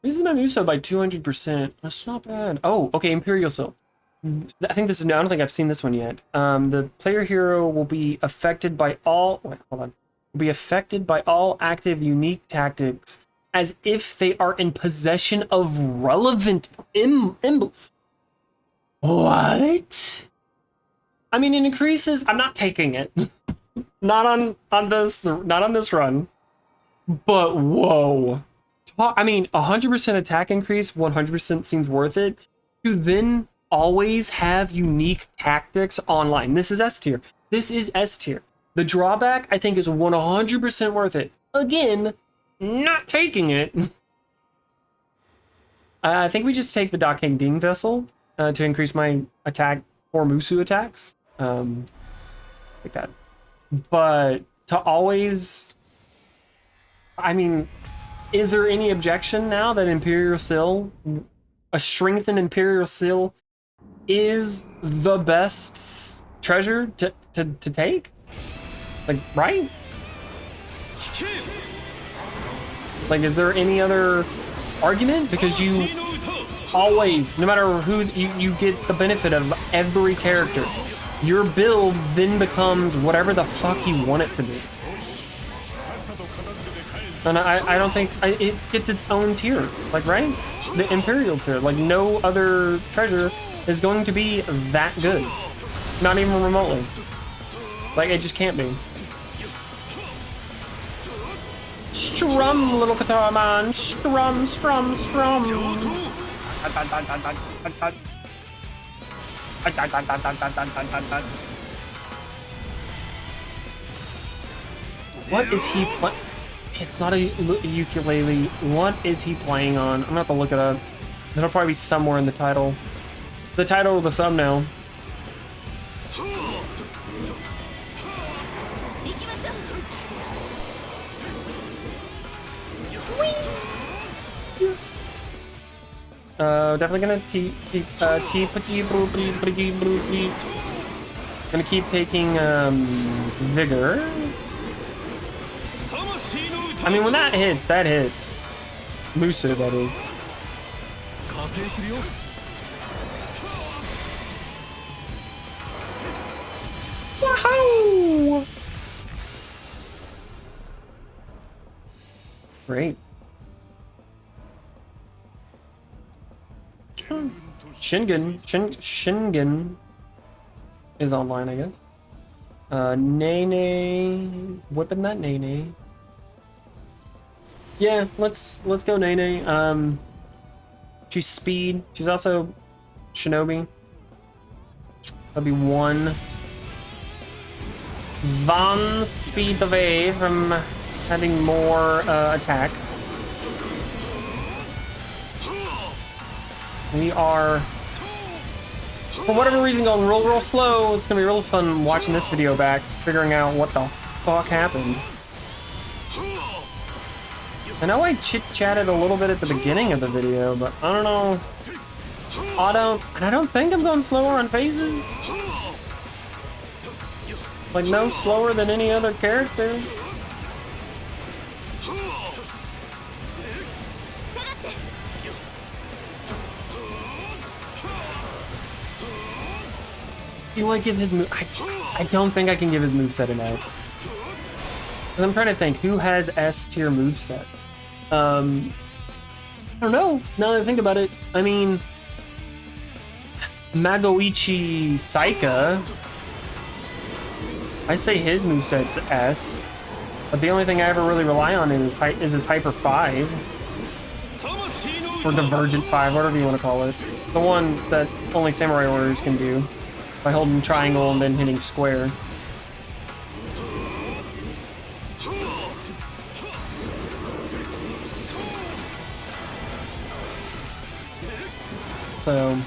This is my Musou by 200%. That's not bad. Oh, okay, Imperial Seal. I think this is, no, I don't think I've seen this one yet. The player hero will be affected by all, wait, hold on. Will be affected by all active unique tactics as if they are in possession of relevant What? I mean, it increases, I'm not taking it. not on this run. But whoa. I mean, 100% attack increase, 100% seems worth it. To then always have unique tactics online. This is S tier. This is S tier. The drawback, I think, is 100% worth it. Again, not taking it. I think we just take the Daken Ding Vessel to increase my attack for Musou attacks. Like that. But to always... I mean... Is there any objection now that Imperial Seal, a strengthened Imperial Seal, is the best treasure to take? Like, right? Like, is there any other argument? Because you always, no matter who, you get the benefit of every character. Your build then becomes whatever the fuck you want it to be. And I don't think it gets its own tier, like, right? The Imperial tier, like, no other treasure is going to be that good. Not even remotely. Like, it just can't be. Strum, little guitar man. Strum, strum, strum. What is he playing? It's not a ukulele. What is he playing on? I'm gonna have to look it up. It'll probably be somewhere in the title. The title of the thumbnail. Definitely gonna gonna keep taking vigor. I mean, when that hits, that hits. Musou, that is. Wahoo! Great. Shingen is online, I guess. Nene, whipping that Nene. Yeah, let's go Nene. She's speed. She's also shinobi. That'll be one speed away from having more attack. We are, for whatever reason, going real slow. It's gonna be real fun watching this video back, figuring out what the fuck happened. I know I chit-chatted a little bit at the beginning of the video, but I don't know. I don't think I'm going slower on phases. Like, no slower than any other character. Do I give his move? I don't think I can give his moveset an S. I'm trying to think, who has S tier moveset? I don't know, now that I think about it. I mean, Magoichi Saika, I say his moveset's S, but the only thing I ever really rely on is his Hyper 5. Or Divergent 5, whatever you want to call it. The one that only Samurai Warriors can do, by holding triangle and then hitting square. So,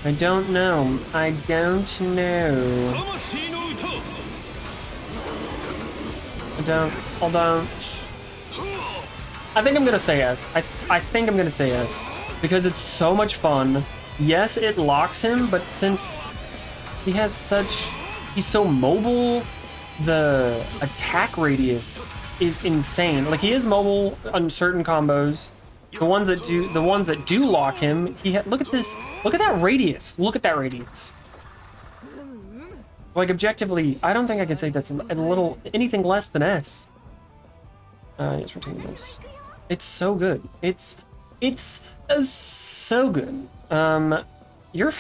I don't know. I don't know. Hold on. I think I'm gonna say yes. I think I'm gonna say yes. Because it's so much fun. Yes, it locks him, but since he's so mobile, the attack radius is insane. Like, he is mobile on certain combos. The ones that do lock him, look at this. Look at that radius. Look at that radius. Like, objectively, I don't think I could say that's anything less than S. Yes, retain this. It's so good. It's so good. You're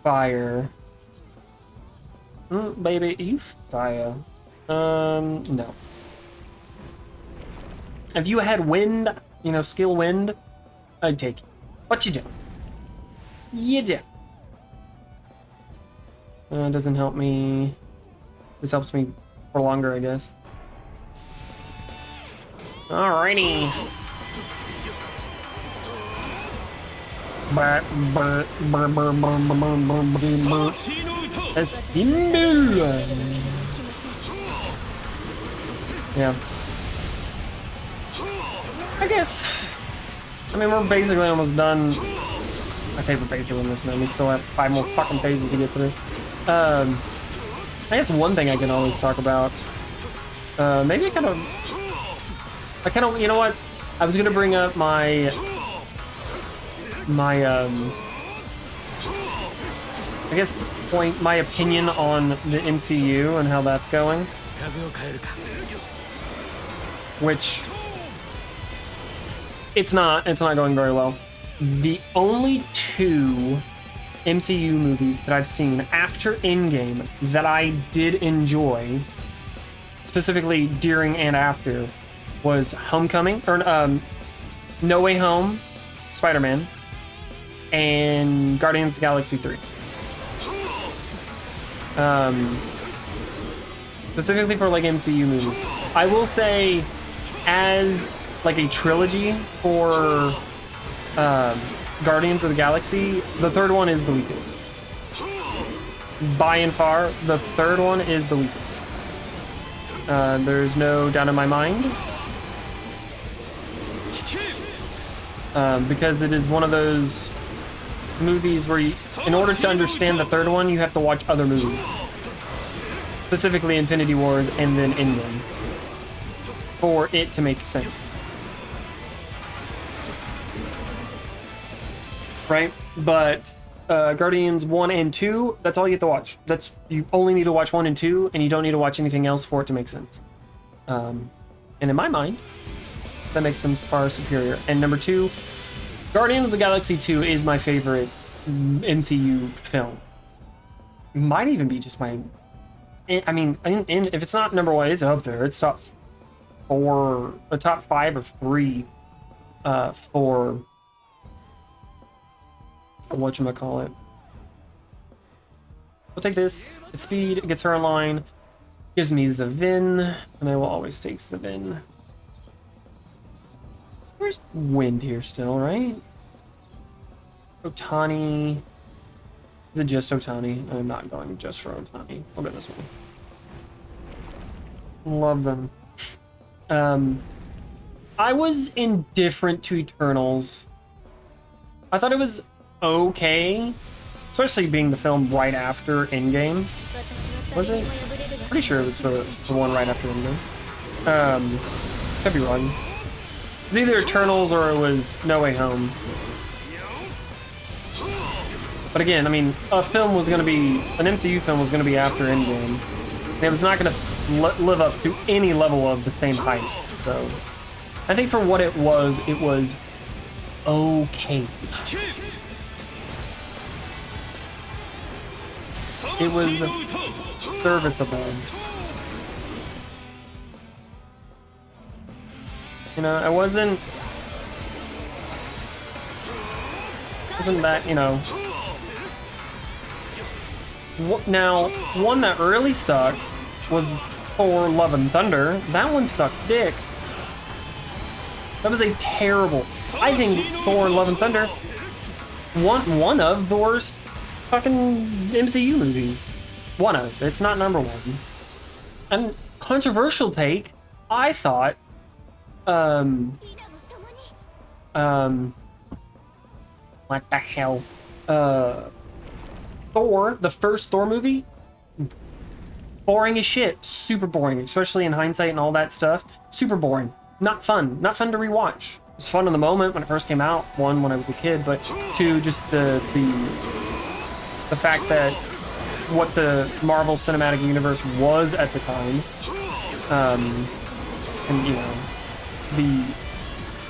fire. Baby, you fire. No. If you had wind, you know, skill wind, I'd take it. What you do? You do. Doesn't help me. This helps me for longer, I guess. Alrighty. Yeah. I guess. I mean, we're basically almost done. I say we're basically almost done. We still have 5 more fucking pages to get through. I guess one thing I can always talk about. Maybe I kind of, you know what? I was gonna bring up my I guess my opinion on the MCU and how that's going. Which it's not going very well. The only 2 MCU movies that I've seen after Endgame that I did enjoy, specifically during and after, was Homecoming, or No Way Home, Spider-Man, and Guardians of the Galaxy 3. Specifically for like MCU movies. I will say, as like a trilogy for Guardians of the Galaxy, the third one is the weakest. By and far, the third one is the weakest. There's no doubt in my mind. Because it is one of those movies where you, in order to understand the third one, you have to watch other movies. Specifically Infinity Wars and then Endgame, for it to make sense. Right? But Guardians 1 and 2, that's all you have to watch. You only need to watch 1 and 2, and you don't need to watch anything else for it to make sense. And in my mind, that makes them far superior. And number 2, Guardians of the Galaxy 2 is my favorite MCU film. It might even be just my... I mean, if it's not number 1, it's up there. It's top 4, the top 5 or 3 for whatchamacallit. We'll take this. It's speed. It gets her in line. Gives me Zavin, and I will always take Zavin. There's wind here still, right? Otani. Is it just Otani? I'm not going just for Otani. I'll go this one. Love them. I was indifferent to Eternals. I thought it was okay, especially being the film right after Endgame. Was it? Pretty sure it was the one right after Endgame. Could be wrong. It was either Eternals or it was No Way Home. But again, I mean, an MCU film was going to be after Endgame. And it was not going to live up to any level of the same hype. So, I think for what it was okay. It was serviceable. You know, I wasn't that, you know. Now, one that really sucked was Thor: Love and Thunder. That one sucked dick. That was a terrible... I think Thor: Love and Thunder, one of the worst fucking MCU movies. One of. It's not number 1. And controversial take, I thought, what the hell? Thor, the first Thor movie, boring as shit. Super boring, especially in hindsight and all that stuff. Super boring. Not fun. Not fun to rewatch. It was fun in the moment when it first came out. 1, when I was a kid, but 2, just the fact that what the Marvel Cinematic Universe was at the time, and you know, the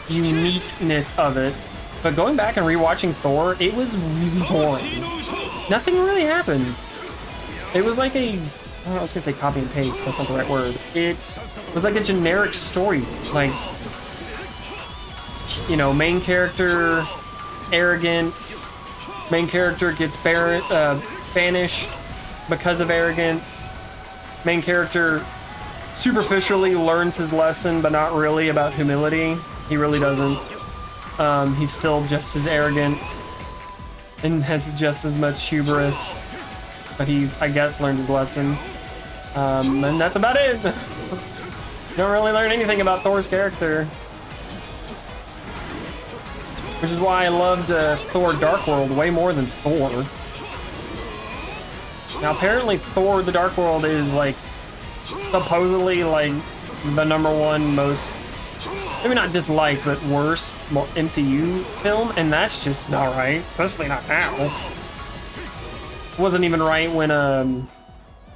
uniqueness of it. But going back and rewatching Thor, it was really boring. Nothing really happens. It was like I was gonna say copy and paste, that's not the right word. It was like a generic story. Like, you know, main character, arrogant. Main character gets banished because of arrogance. Main character superficially learns his lesson, but not really, about humility. He really doesn't. He's still just as arrogant and has just as much hubris, but he's, I guess, learned his lesson. And that's about it. Don't really learn anything about Thor's character. Which is why I loved Thor: Dark World way more than Thor. Now, apparently Thor: The Dark World is, like, supposedly, like, the number 1 most, maybe not disliked, but worst MCU film, and that's just not right, especially not now. Wasn't even right when,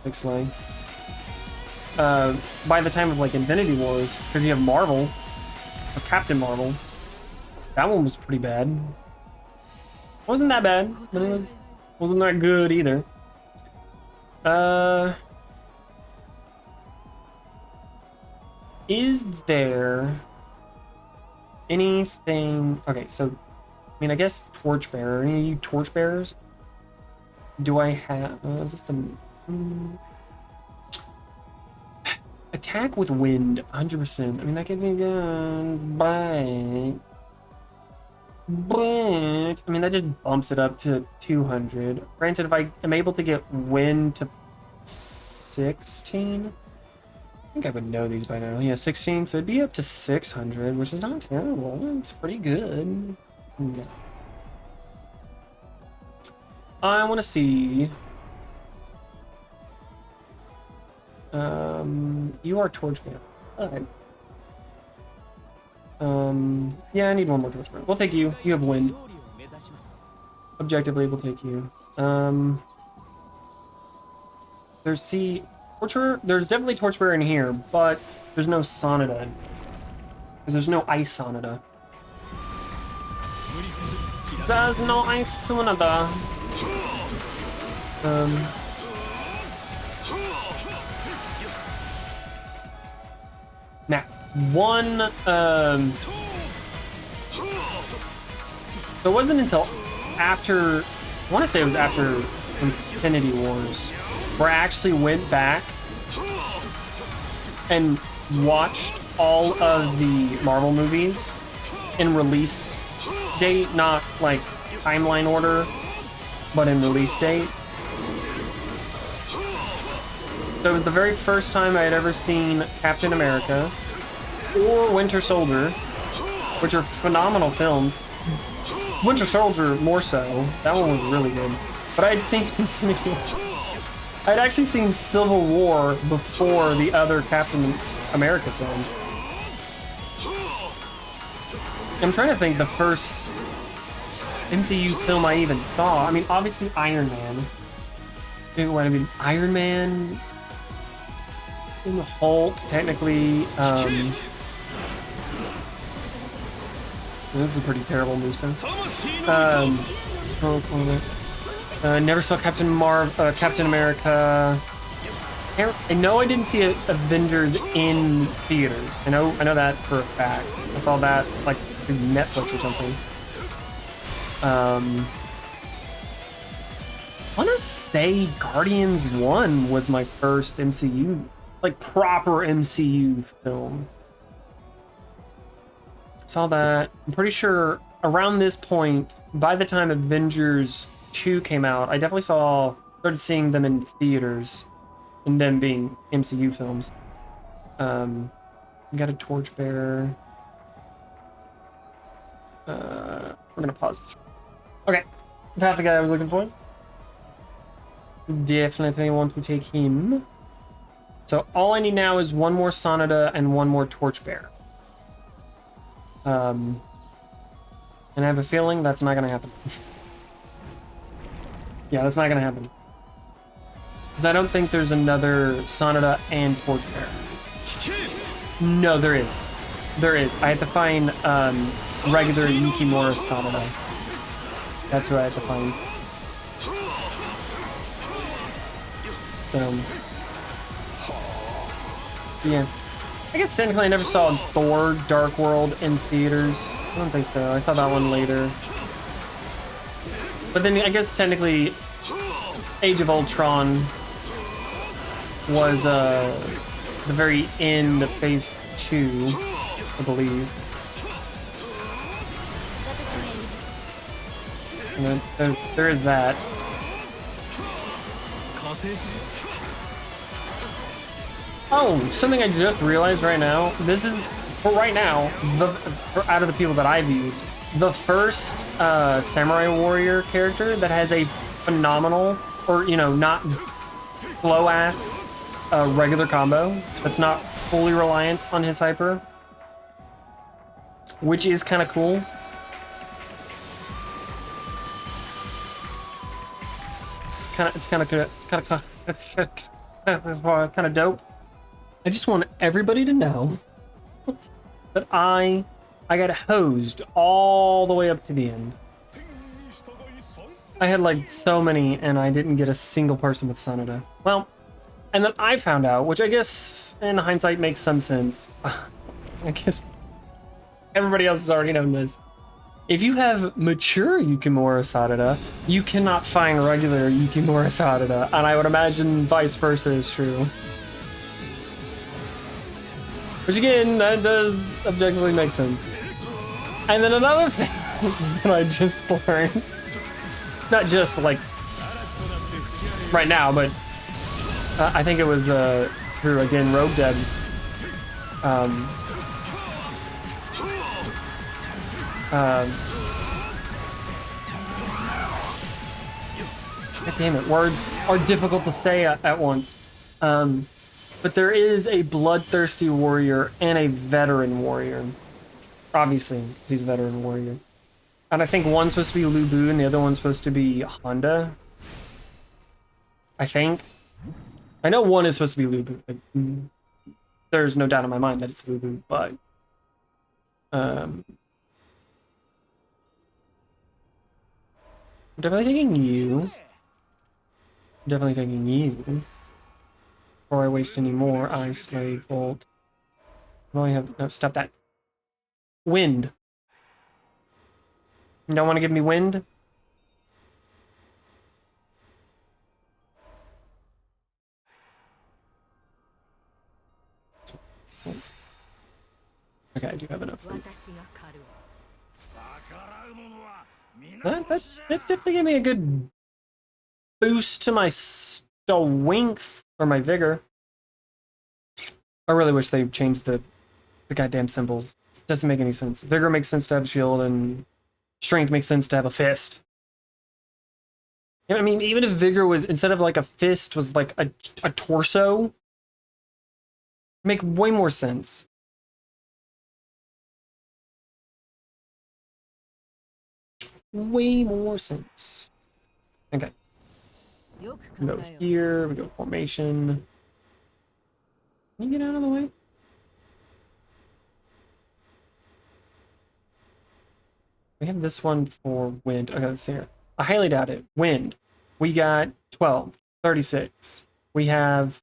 big slang. By the time of, like, Infinity Wars, because you have Marvel, or Captain Marvel. That one was pretty bad. Wasn't that bad, but it Wasn't that good either. Is there anything? Okay, so I mean, I guess torchbearer. Any of you torchbearers? Do I have? Is this the attack with wind? 100%. I mean, that could be good, but I mean, that just bumps it up to 200. Granted, if I am able to get wind to 16. I think I would know these by now. Yeah, 16, so it'd be up to 600, which is not terrible. It's pretty good. Yeah. I want to see. You are torchbearer. Okay. Yeah, I need one more torchbearer. We'll take you. You have wind. Objectively, we'll take you. There's definitely torchbearer in here, but there's no Sonata. Because there's no ice Sonata. There's no ice Sonata. Now, so it wasn't until after, I want to say it was after Infinity Wars, where I actually went back and watched all of the Marvel movies in release date, not like timeline order, but in release date. So it was the very first time I had ever seen Captain America or Winter Soldier, which are phenomenal films. Winter Soldier more so. That one was really good. But I had seen I'd actually seen Civil War before the other Captain America films. I'm trying to think the first MCU film I even saw. I mean, obviously Iron Man. Iron Man, and the Hulk, technically. This is a pretty terrible Musou. Never saw Captain America. I know I didn't see Avengers in theaters. I know that for a fact. I saw that like through Netflix or something. I want to say Guardians 1 was my first MCU, like proper MCU film. Saw that. I'm pretty sure around this point, by the time Avengers 2 came out, I definitely started seeing them in theaters and them being MCU films. We got a torchbearer. We're gonna pause this. Okay, found the guy I was looking for. Definitely want to take him. So all I need now is one more Sonata and one more torchbearer. And I have a feeling that's not gonna happen. Yeah, that's not gonna happen. Because I don't think there's another Sonata and torchbearer. No, there is. There is. I had to find regular Yukimura Sonata. That's who I had to find. So, yeah. I guess technically I never saw Thor Dark World in theaters. I don't think so. I saw that one later. But then I guess technically Age of Ultron was the very end of phase 2, I believe. And then there is that. Oh, something I just realized right now. This is, for right now, out of the people that I've used, the first Samurai Warrior character that has a phenomenal, or, you know, not slow-ass regular combo that's not fully reliant on his hyper, which is kind of cool. It's kind of dope. I just want everybody to know that I got hosed all the way up to the end. I had like so many and I didn't get a single person with Sanada. Well, and then I found out, which I guess in hindsight makes some sense. I guess everybody else has already known this. If you have mature Yukimura Sarada, you cannot find regular Yukimura Sarada, and I would imagine vice versa is true. Which again, that does objectively make sense. And then another thing that I just learned, not just like right now, but I think it was through, again, Rogue Devs. God damn it, words are difficult to say at once. But there is a bloodthirsty warrior and a veteran warrior. Obviously, because he's a veteran warrior. And I think one's supposed to be Lubu and the other one's supposed to be Honda. I think. I know one is supposed to be Lubu. Like, there's no doubt in my mind that it's Lubu, but I'm definitely taking you. I'm definitely taking you. Before I waste any more, Ice Slave Bolt. I only have no, stop that. Wind. You don't want to give me wind? Okay, I do have enough. That definitely gave me a good boost to my strength or my vigor. I really wish they changed the goddamn symbols. It doesn't make any sense. Vigor makes sense to have a shield, and strength makes sense to have a fist. I mean, even if vigor was, instead of like a fist, was like a torso, make way more sense. Way more sense. Okay. We go here, we go formation. Can you get out of the way? We have this one for wind. Okay, let's see here. I highly doubt it. Wind. We got 12, 36. We have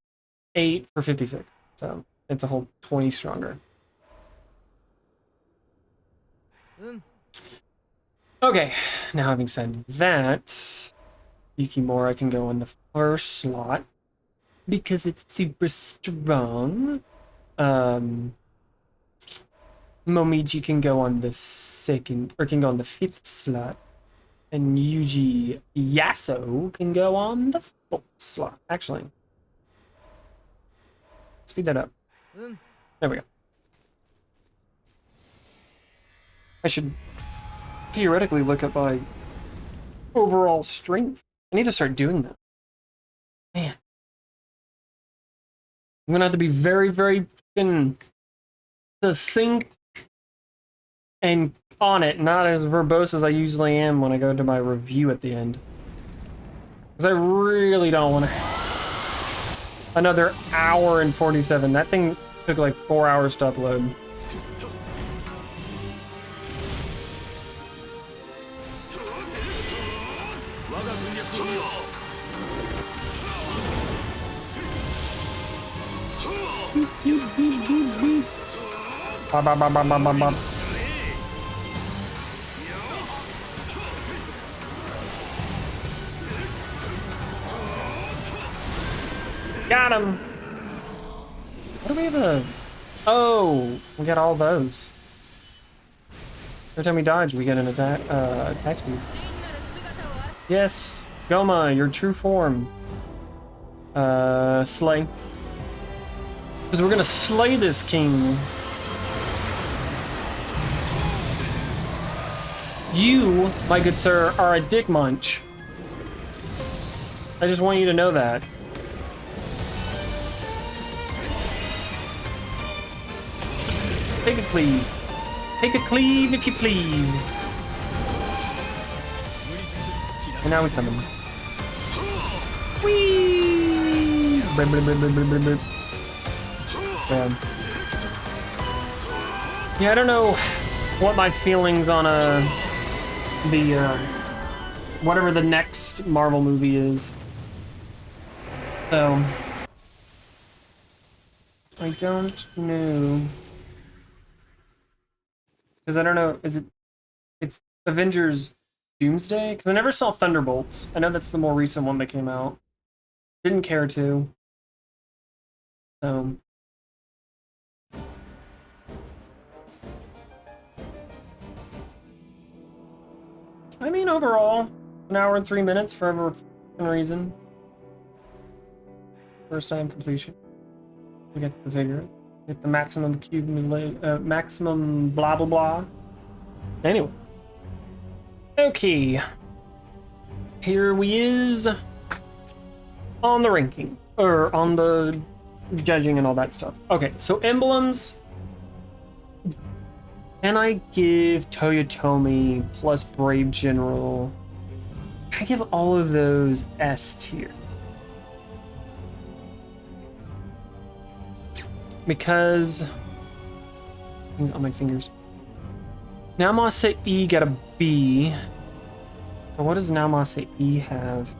8 for 56. So it's a whole 20 stronger. Okay, now having said that, Yukimura can go in the first slot because it's super strong. Momiji can go on the second, or can go on the 5th slot. And Yuji Yaso can go on the 4th slot. Actually, speed that up. There we go. I should theoretically look at my overall strength. I need to start doing that. Man. I'm gonna have to be very, very succinct and on it, not as verbose as I usually am when I go to my review at the end. Because I really don't want to... Another hour and 47. That thing took like 4 hours to upload. Got him! What do we have a... Oh, we got all those. Every time we dodge, we get an attack speed. Yes, Goma, your true form. Slay. Because we're gonna slay this king. You, my good sir, are a dick munch. I just want you to know that. Take a cleave. Take a cleave if you please. And now we summon. Whee! Yeah, I don't know what my feelings on the whatever the next Marvel movie is. So I don't know. Because I don't know, it's Avengers Doomsday? Because I never saw Thunderbolts. I know that's the more recent one that came out. Didn't care to. So I mean, overall, an hour and 3 minutes for whatever reason. First time completion. We get the figure. Get the maximum maximum blah blah blah. Anyway. Okay. Here we is on the ranking. Or on the judging and all that stuff. Okay, so emblems. Can I give Toyotomi plus Brave General? Can I give all of those S tier? Because things on my fingers. Naomase E got a B. But what does Naomase E have?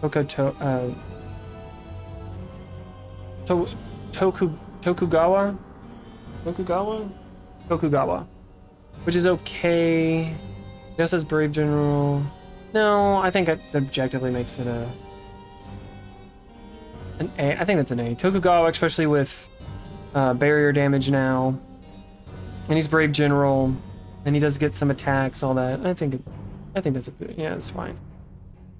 Tokugawa? Tokugawa, which is okay. He also has Brave General. No, I think it objectively makes it an A. I think that's an A. Tokugawa, especially with barrier damage now, and he's Brave General, and he does get some attacks, all that. I think that's a bit. Yeah, it's fine.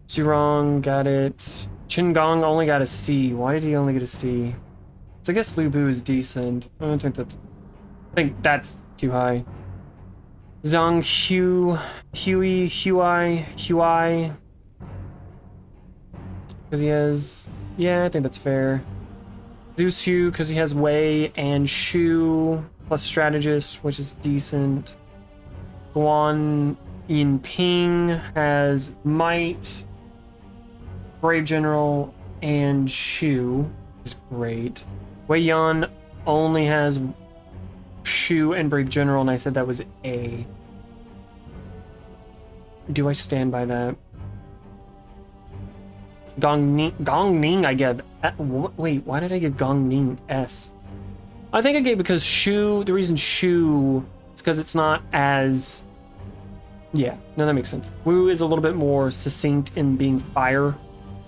Surong got it. Chingong only got a C. Why did he only get a C? So I guess Lubu is decent. I don't think that's. I think that's too high. Zhang Huey, because he has, yeah, I think that's fair. Zusu, because he has Wei and Shu plus strategist, which is decent. Guan Yinping has Might, Brave General, and Shu, which is great. Wei Yan only has Shu and Brave General, and I said that was A. Do I stand by that? Gong Ning I give. Wait, why did I give Gong Ning S? I think I gave because Shu. The reason Shu is because it's not as. Yeah, no, that makes sense. Wu is a little bit more succinct in being fire,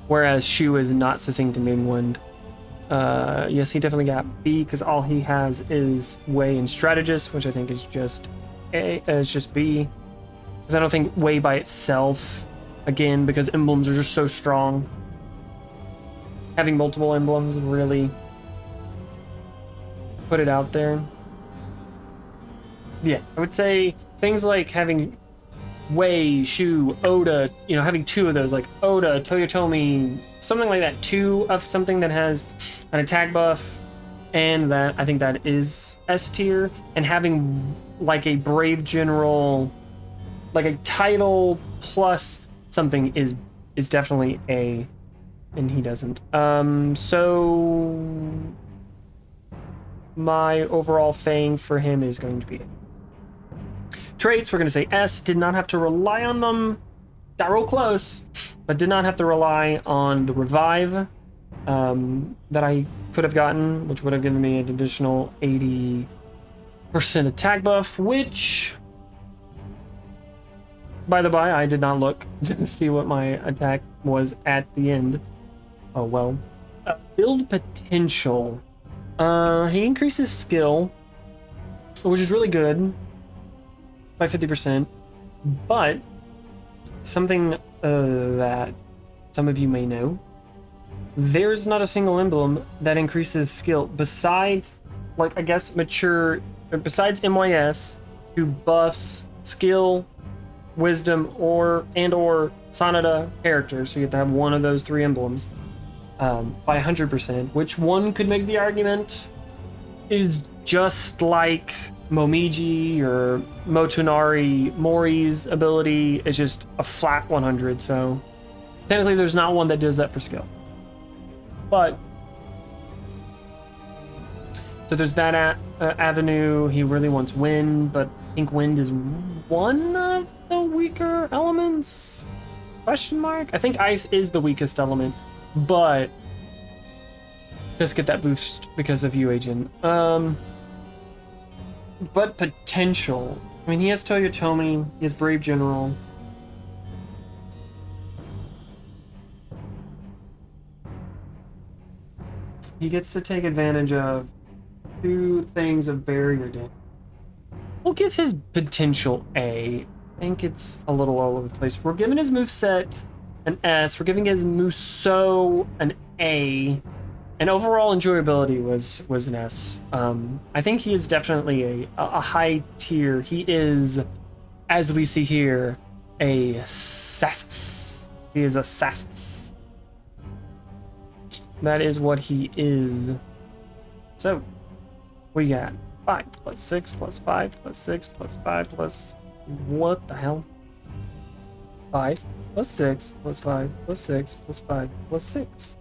whereas Shu is not succinct in being wind. Yes, he definitely got B because all he has is Wei and strategist, which I think is just A. It's just B because I don't think Wei by itself, again, because emblems are just so strong. Having multiple emblems really put it out there. Yeah, I would say things like having Wei, Shu, Oda, having two of those, like Oda, Toyotomi, something like that, two of something that has an attack buff, and that I think that is S tier, and having like a Brave General, like a title plus something is definitely A, and he doesn't. So my overall thing for him is going to be A. Traits, we're going to say S. Did not have to rely on them. Got real close, but did not have to rely on the revive that I could have gotten, which would have given me an additional 80% attack buff, which, by the by, I did not look to see what my attack was at the end. Oh, well. Build potential. He increases skill, which is really good, by 50%, but something that some of you may know, there's not a single emblem that increases skill besides, like, I guess mature, besides MYS, who buffs skill, wisdom, or Sanada characters, so you have to have one of those three emblems by 100%, which one could make the argument is just like Momiji or Motonari Mori's ability is just a flat 100, so technically there's not one that does that for skill. But So there's that avenue. He really wants wind, but I think wind is one of the weaker elements? Question mark? I think ice is the weakest element, but just get that boost because of you, Agent. But potential. I mean, he has Toyotomi, he has Brave General. He gets to take advantage of 2 things of barrier damage. We'll give his potential A. I think it's a little all over the place. We're giving his moveset an S. We're giving his Musou an A. And overall enjoyability was an S. I think he is definitely a high tier. He is, as we see here, a Sassus. He is a Sassus. That is what he is. So, we got 5 plus 6 plus 5 plus 6 plus 5 plus... What the hell? 5 plus 6 plus 5 plus 6 plus 5 plus 6.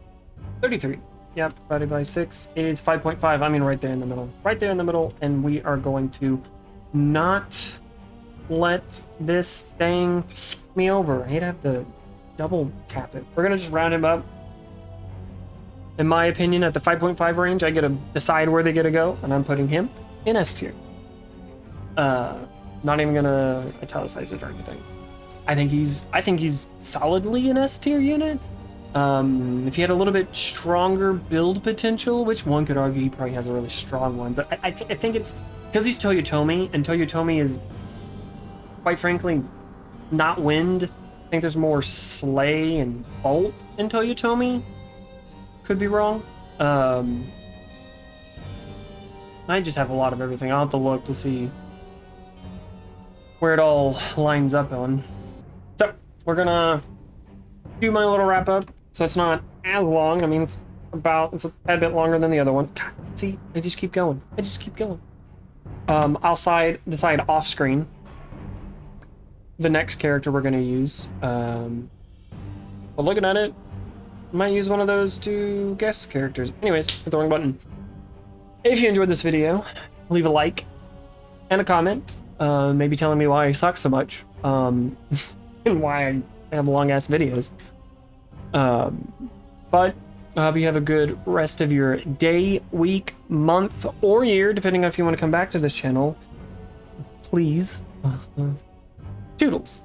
33. Yep, divided by 6 is 5.5. I mean, right there in the middle. Right there in the middle, and we are going to not let this thing me over. I hate to have to double tap it. We're gonna just round him up. In my opinion, at the 5.5 range, I get to decide where they get to go, and I'm putting him in S tier. Not even gonna italicize it or anything. I think he's solidly an S tier unit. If he had a little bit stronger build potential, which one could argue he probably has a really strong one, but I think it's because he's Toyotomi, and Toyotomi is, quite frankly, not wind. I think there's more Slay and Bolt in Toyotomi. Could be wrong. I just have a lot of everything. I'll have to look to see where it all lines up on. So we're gonna do my little wrap up. So it's not as long. I mean, it's a tad bit longer than the other one. God, see, I just keep going. I'll decide off screen the next character we're gonna use. But looking at it, might use one of those 2 guest characters. Anyways, hit the wrong button. If you enjoyed this video, leave a like and a comment, maybe telling me why I suck so much, and why I have long ass videos. But I hope you have a good rest of your day, week, month, or year, depending on if you want to come back to this channel. Please. Toodles.